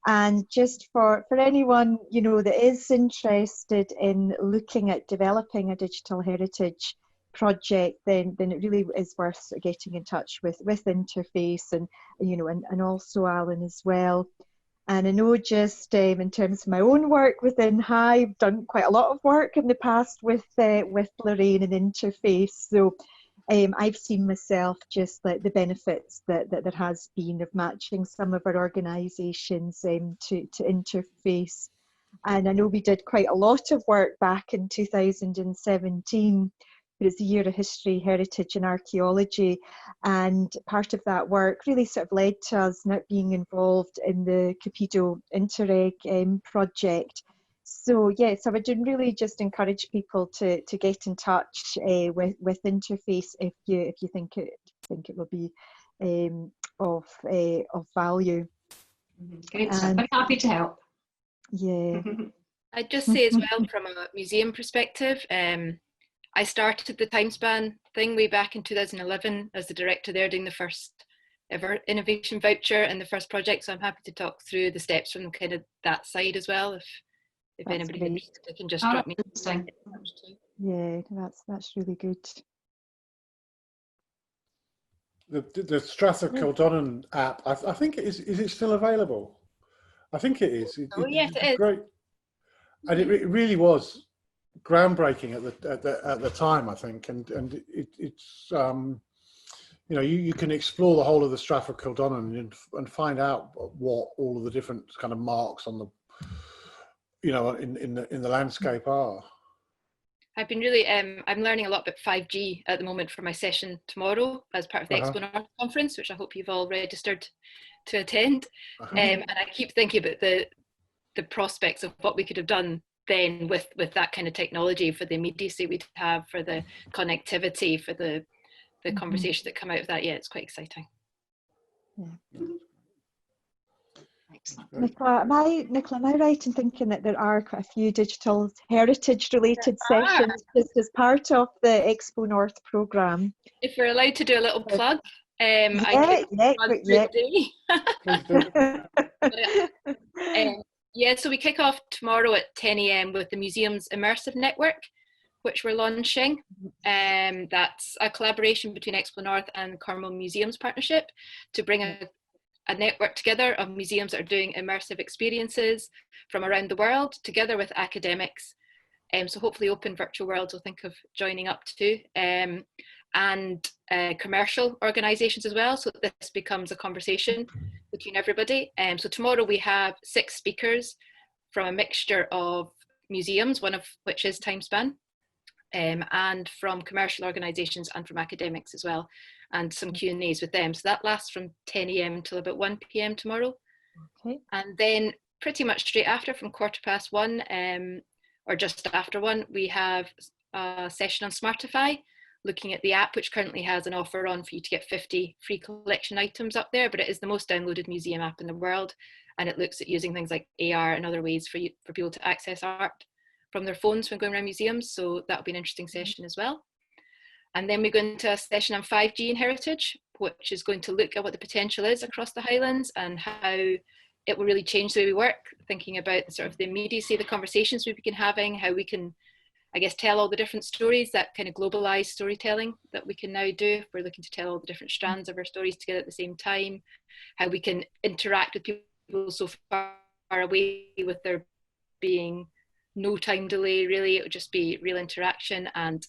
[SPEAKER 1] And just for anyone, you know, that is interested in looking at developing a digital heritage project, then it really is worth getting in touch with Interface, and you know, and also Alan as well. And I know just in terms of my own work within HI, I've done quite a lot of work in the past with Lorraine and Interface. So I've seen myself just the benefits that there has been of matching some of our organisations to Interface. And I know we did quite a lot of work back in 2017. It's the Year of History, Heritage and Archaeology, and part of that work really sort of led to us not being involved in the Cupido Interreg project. So yes, I would really just encourage people to get in touch with Interface if you think it will be of value.
[SPEAKER 8] Great stuff. I'm happy to help.
[SPEAKER 1] Yeah.
[SPEAKER 5] I'd just say as well, from a museum perspective, I started the Timespan thing way back in 2011 as the director there, doing the first ever innovation voucher and the first project. So I'm happy to talk through the steps from kind of that side as well. If anybody's interested, they can just drop me.
[SPEAKER 1] Yeah, that's really good.
[SPEAKER 2] The Stratford Kildonan app, I think it is it still available? I think it is.
[SPEAKER 5] Yes, it is.
[SPEAKER 2] Great. And it really was groundbreaking at the time, I think, and it's you know, you can explore the whole of the Stratford Kildonan and find out what all of the different kind of marks on the, you know, in the landscape are.
[SPEAKER 5] I've been really I'm learning a lot about 5G at the moment for my session tomorrow as part of the Expo North conference, which I hope you've all registered to attend. And I keep thinking about the prospects of what we could have done then with that kind of technology, for the immediacy we'd have, for the connectivity, for the conversation that come out of that. Yeah, it's quite exciting.
[SPEAKER 1] Yeah. Nicola, am I right in thinking that there are quite a few digital heritage related sessions just as part of the Expo North programme?
[SPEAKER 5] If we're allowed to do a little plug, I yeah, so we kick off tomorrow at 10 AM with the museum's Immersive Network, which we're launching. That's a collaboration between Expo North and Cornwall Museums Partnership to bring a network together of museums that are doing immersive experiences from around the world, together with academics. So hopefully Open Virtual Worlds will think of joining up too. And commercial organisations as well, so that this becomes a conversation between everybody. So tomorrow we have 6 speakers from a mixture of museums, one of which is Timespan, and from commercial organisations and from academics as well, and some Q&As with them. So that lasts from 10 AM until about 1 PM tomorrow.
[SPEAKER 1] Okay.
[SPEAKER 5] And then pretty much straight after, from 1:15, or just after 1, we have a session on Smartify, looking at the app, which currently has an offer on for you to get 50 free collection items up there, but it is the most downloaded museum app in the world, and it looks at using things like AR and other ways for people to access art from their phones when going around museums. So that'll be an interesting session as well. And then we go into a session on 5G and heritage, which is going to look at what the potential is across the Highlands and how it will really change the way we work, thinking about sort of the immediacy of the conversations we begin having, how we can I guess, tell all the different stories, that kind of globalized storytelling that we can now do. We're looking to tell all the different strands of our stories together at the same time, how we can interact with people so far away with there being no time delay, really. It would just be real interaction, and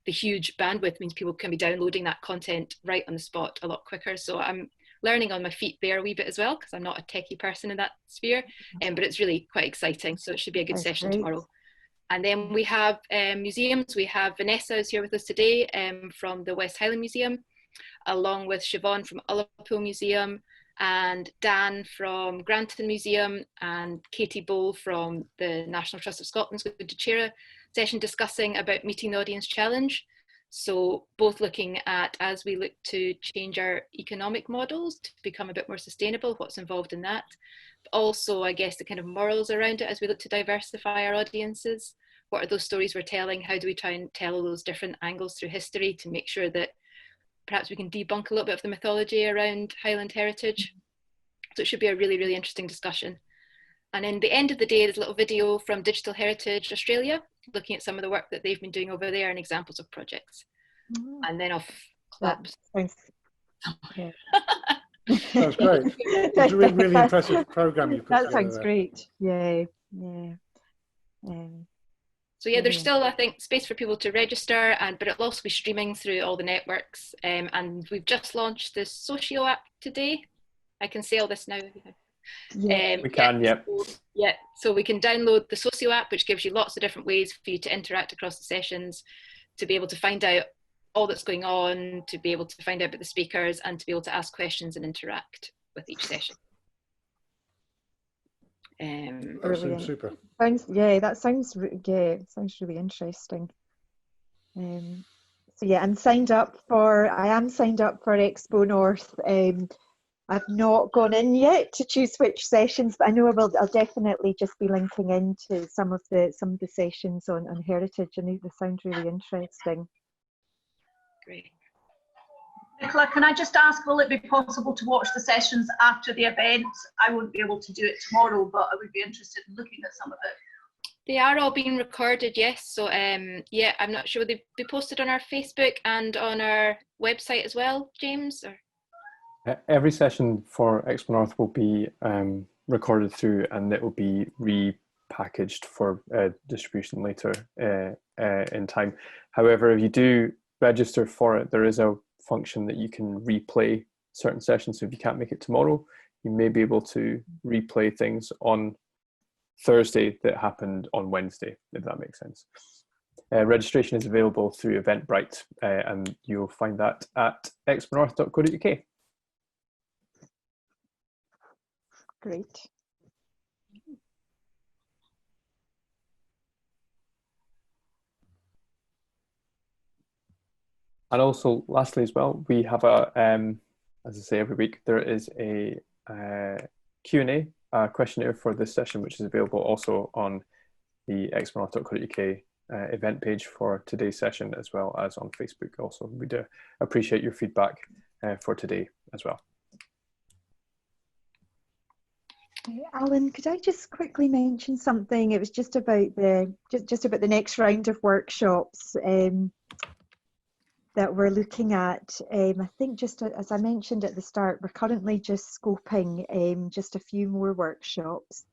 [SPEAKER 5] the huge bandwidth means people can be downloading that content right on the spot a lot quicker. So I'm learning on my feet there a wee bit as well, because I'm not a techie person in that sphere, but it's really quite exciting. So it should be a good session tomorrow. And then we have museums. We have Vanessa is here with us today from the West Highland Museum, along with Siobhan from Ullapool Museum, and Dan from Granton Museum, and Katie Bowl from the National Trust of Scotland's going to chair a session discussing about meeting the audience challenge. So both looking at, as we look to change our economic models to become a bit more sustainable, what's involved in that. But also, I guess, the kind of morals around it as we look to diversify our audiences. What are those stories we're telling? How do we try and tell all those different angles through history to make sure that perhaps we can debunk a little bit of the mythology around Highland heritage? So it should be a really, really interesting discussion. And in the end of the day, there's a little video from Digital Heritage Australia, looking at some of the work that they've been doing over there and examples of projects. And then off claps.
[SPEAKER 1] Thanks.
[SPEAKER 2] Yeah. That's great. It's a really, really impressive program you put together.
[SPEAKER 1] That sounds great. Yeah.
[SPEAKER 5] So yeah, there's still, I think, space for people to register, but it'll also be streaming through all the networks. And we've just launched the Socio app today. I can say all this now.
[SPEAKER 12] We can, yeah.
[SPEAKER 5] So we can download the Socio app, which gives you lots of different ways for you to interact across the sessions, to be able to find out all that's going on, to be able to find out about the speakers, and to be able to ask questions and interact with each session.
[SPEAKER 2] Super.
[SPEAKER 1] That sounds really interesting. So yeah, I am signed up for Expo North. I've not gone in yet to choose which sessions, but I know I'll definitely just be linking into some of the sessions on heritage, and they sound really interesting.
[SPEAKER 5] Great.
[SPEAKER 6] Nicola, can I just ask, will it be possible to watch the sessions after the event? I won't be able to do it tomorrow, but I would be interested in looking at some of it.
[SPEAKER 5] They are all being recorded, yes. So yeah, I'm not sure. They'll be posted on our Facebook and on our website as well, James? Or?
[SPEAKER 12] Every session for Expo North will be recorded through, and it will be repackaged for distribution later in time. However, if you do register for it, there is a function that you can replay certain sessions. So if you can't make it tomorrow, you may be able to replay things on Thursday that happened on Wednesday, if that makes sense. Registration is available through Eventbrite, and you'll find that at exponorth.co.uk.
[SPEAKER 1] Great.
[SPEAKER 12] And also, lastly as well, we have a, as I say every week, there is a Q&A questionnaire for this session, which is available also on the exponorth.co.uk event page for today's session, as well as on Facebook also. We do appreciate your feedback for today as well.
[SPEAKER 1] Alan, could I just quickly mention something? It was just about the next round of workshops that we're looking at. I think, just as I mentioned at the start, we're currently just scoping just a few more workshops.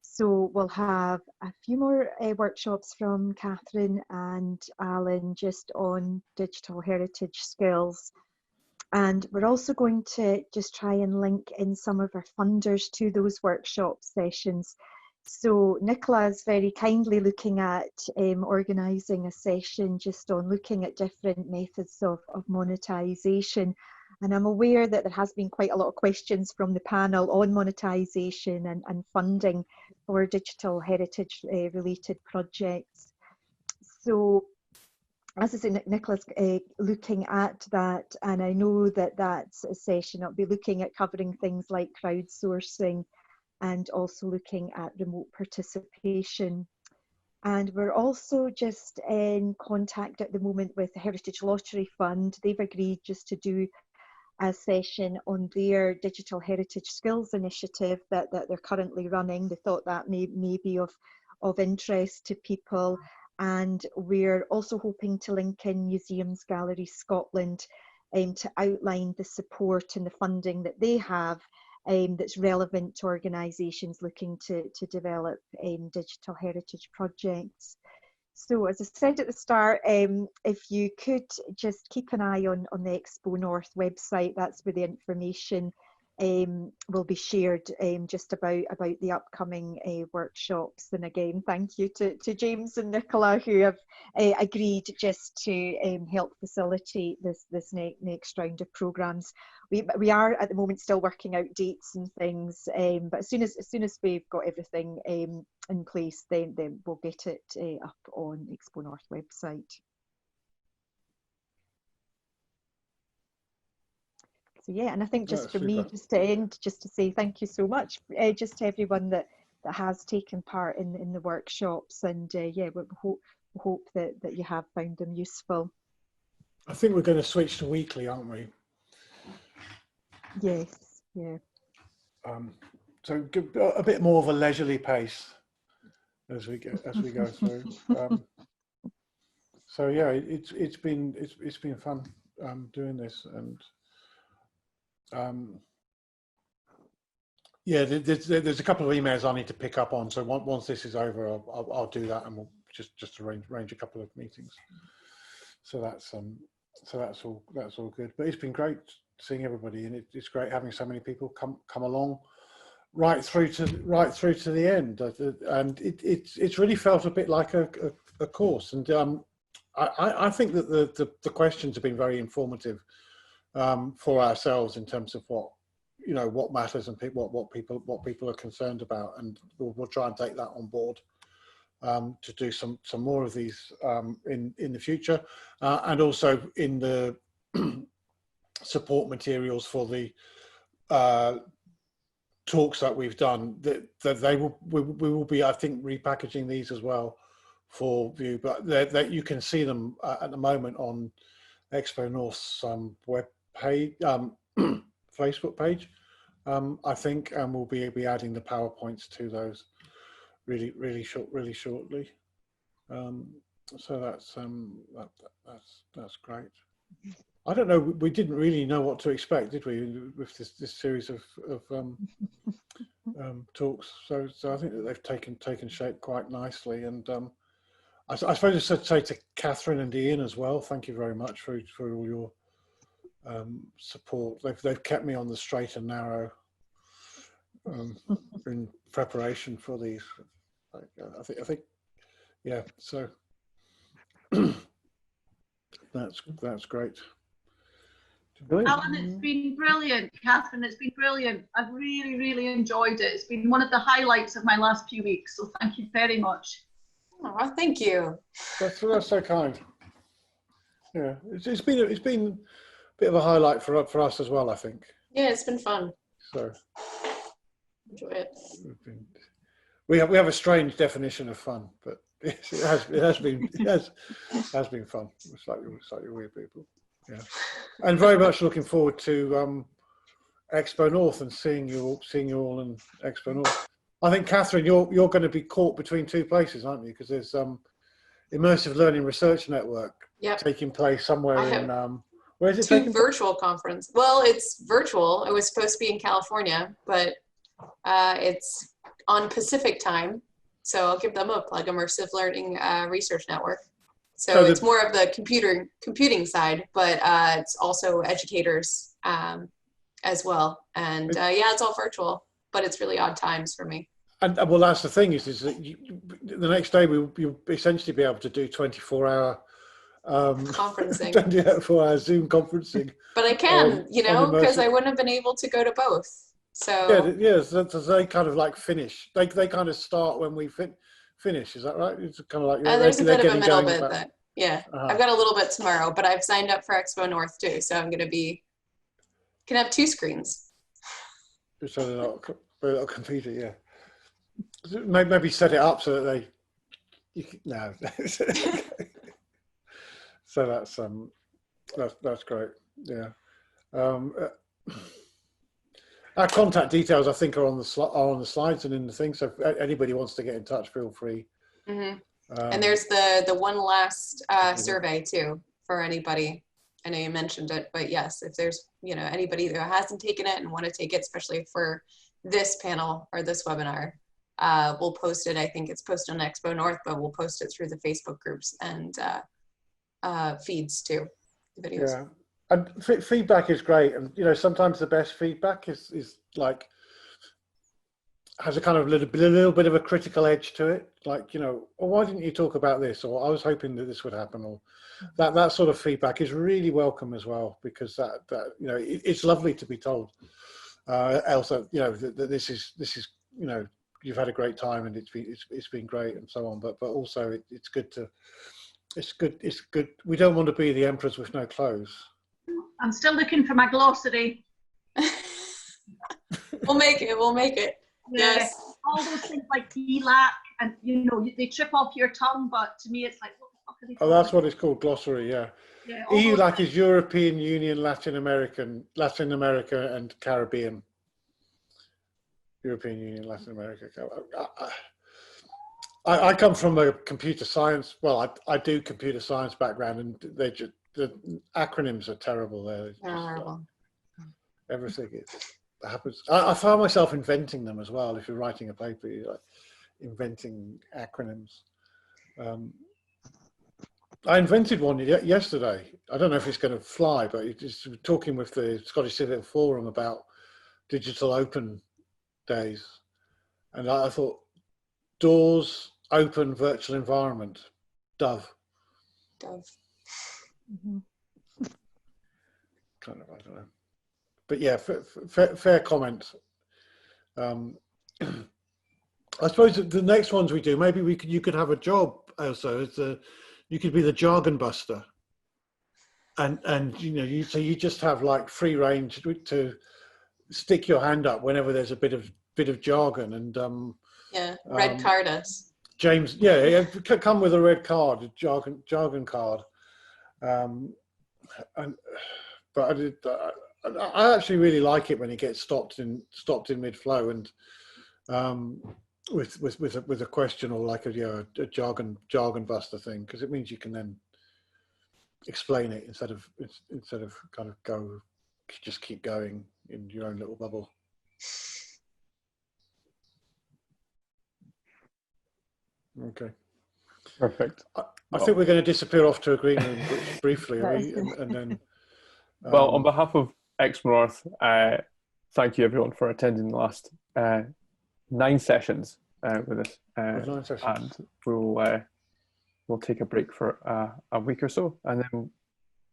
[SPEAKER 1] So we'll have a few more workshops from Catherine and Alan just on digital heritage skills. And we're also going to just try and link in some of our funders to those workshop sessions. So Nicola is very kindly looking at organising a session just on looking at different methods of monetisation. And I'm aware that there has been quite a lot of questions from the panel on monetisation and funding for digital heritage related projects. So as I say, Nicola's looking at that, and I know that that's a session I'll be looking at covering things like crowdsourcing and also looking at remote participation. And we're also just in contact at the moment with the Heritage Lottery Fund. They've agreed just to do a session on their digital heritage skills initiative that they're currently running. They thought that may be of interest to people. And we're also hoping to link in Museums Galleries Scotland to outline the support and the funding that they have that's relevant to organisations looking to develop digital heritage projects. So as I said at the start, if you could just keep an eye on the Expo North website, that's where the information will be shared just about the upcoming workshops. And again, thank you to James and Nicola, who have agreed just to help facilitate this next round of programmes. We are at the moment still working out dates and things, but as soon as we've got everything in place, then we'll get it up on Expo North website. So yeah, and I think just for me, just to end, just to say thank you so much, just to everyone that has taken part in the workshops, and yeah, we hope that you have found them useful.
[SPEAKER 2] I think we're going to switch to weekly, aren't we?
[SPEAKER 1] Yes, yeah.
[SPEAKER 2] So a bit more of a leisurely pace as we go through. So yeah, it's been fun doing this, and yeah, there's a couple of emails I need to pick up on. So once this is over, I'll do that, and we'll just arrange a couple of meetings. So that's all good. But it's been great seeing everybody, and it's great having so many people come along right through to the end, and it's really felt a bit like a course. And I think that the questions have been very informative for ourselves in terms of what matters and what people are concerned about, and we'll try and take that on board to do some more of these in the future, and also in the support materials for the talks that we've done. That we will be, I think, repackaging these as well for view, but that you can see them at the moment on Expo North's web page, Facebook page, I think, and we'll be adding the PowerPoints to those really shortly. So that's great. I don't know. We didn't really know what to expect, did we, with this series of talks? So I think that they've taken shape quite nicely, and I suppose I should say to Catherine and Ian as well. Thank you very much for all your support. They've kept me on the straight and narrow in preparation for these. I think yeah. So that's great.
[SPEAKER 6] Alan, it's been brilliant. Catherine, it's been brilliant. I've really enjoyed it. It's been one of the highlights of my last few weeks. So thank you very much.
[SPEAKER 3] Oh, thank you.
[SPEAKER 2] That's so kind. Yeah, it's been a bit of a highlight for us as well, I think.
[SPEAKER 3] Yeah, it's been fun.
[SPEAKER 2] So
[SPEAKER 3] enjoy it.
[SPEAKER 2] We have a strange definition of fun, but it has been fun. We're slightly weird people. Yeah, and very much looking forward to Expo North and seeing you all in Expo North. I think, Catherine, you're going to be caught between two places, aren't you? Because there's Immersive Learning Research Network taking place somewhere in where is it taking place?
[SPEAKER 3] Virtual conference. Well, it's virtual. It was supposed to be in California, but it's on Pacific time. So I'll give them a plug. Immersive Learning Research Network. So it's more of the computing side, but it's also educators as well. And yeah, it's all virtual, but it's really odd times for me.
[SPEAKER 2] And well, that's the thing is that the next day you'll essentially be able to do 24-hour
[SPEAKER 3] conferencing,
[SPEAKER 2] 24-hour Zoom conferencing.
[SPEAKER 3] But I can, because I wouldn't have been able to go to both. So
[SPEAKER 2] yeah, so they kind of like finish. They kind of start when we finish. Is that right? It's kind of like
[SPEAKER 3] there's a bit of a middle bit that I've got a little bit tomorrow, but I've signed up for Expo North too, so I'm going to can have two screens.
[SPEAKER 2] So they're not competing, yeah. Maybe set it up so that no. So that's great. Yeah. Our contact details, I think, are on the slides and in the thing. So if anybody wants to get in touch, feel free
[SPEAKER 3] And there's the one last survey too for anybody. I know you mentioned it, but yes, if there's anybody who hasn't taken it and want to take it, especially for this panel or this webinar, we'll post it. I think it's posted on Expo North, but we'll post it through the Facebook groups and feeds too, the videos.
[SPEAKER 2] Yeah, and feedback is great, and sometimes the best feedback is like has a kind of little bit of a critical edge to it, like oh, why didn't you talk about this, or I was hoping that this would happen, or that sort of feedback is really welcome as well, because that it's lovely to be told, Elsa, that this is you've had a great time and it's been great and so on, but also it's good. We don't want to be the emperors with no clothes.
[SPEAKER 6] I'm still looking for my glossary.
[SPEAKER 3] We'll make it.
[SPEAKER 6] Yeah.
[SPEAKER 3] Yes.
[SPEAKER 6] All those things like ELAC, and they trip off your tongue, but to me it's like, what the fuck are they
[SPEAKER 2] Oh, that's what it's called, glossary. Yeah. EULAC is European Union, Latin America and Caribbean. European Union, Latin America. I come from a computer science. Well, I do computer science background, and the acronyms are terrible. They're
[SPEAKER 3] horrible.
[SPEAKER 2] Everything happens. I found myself inventing them as well. If you're writing a paper, you're like inventing acronyms. I invented one yesterday. I don't know if it's going to fly, but it's talking with the Scottish Civic Forum about digital open days, and I thought, doors open virtual environment, Dove.
[SPEAKER 3] Mm-hmm.
[SPEAKER 2] Kind of, I don't know, but yeah, fair comment. I suppose the next ones we do, maybe you could have a job also as you could be the jargon buster, and so you just have like free range to stick your hand up whenever there's a bit of jargon, and
[SPEAKER 3] red card us.
[SPEAKER 2] James, come with a red card, a jargon card. But I actually really like it when it gets stopped in mid flow, and with a question or like a jargon buster thing, because it means you can then explain it instead of kind of just keep going in your own little bubble. Okay.
[SPEAKER 12] Perfect.
[SPEAKER 2] I think we're going to disappear off to a green room briefly, and then.
[SPEAKER 12] Well, on behalf of Expo North, thank you everyone for attending the last 9 sessions with us,
[SPEAKER 2] 9 sessions.
[SPEAKER 12] And we'll take a break for a week or so, and then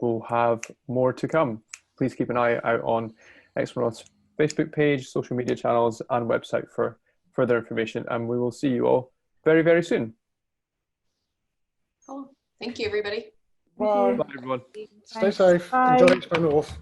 [SPEAKER 12] we'll have more to come. Please keep an eye out on Expo North's Facebook page, social media channels, and website for further information, and we will see you all very, very soon.
[SPEAKER 3] Cool. Thank you, everybody.
[SPEAKER 2] Bye.
[SPEAKER 12] Bye, everyone.
[SPEAKER 2] Stay safe.
[SPEAKER 11] Bye.
[SPEAKER 2] Enjoy Expo North.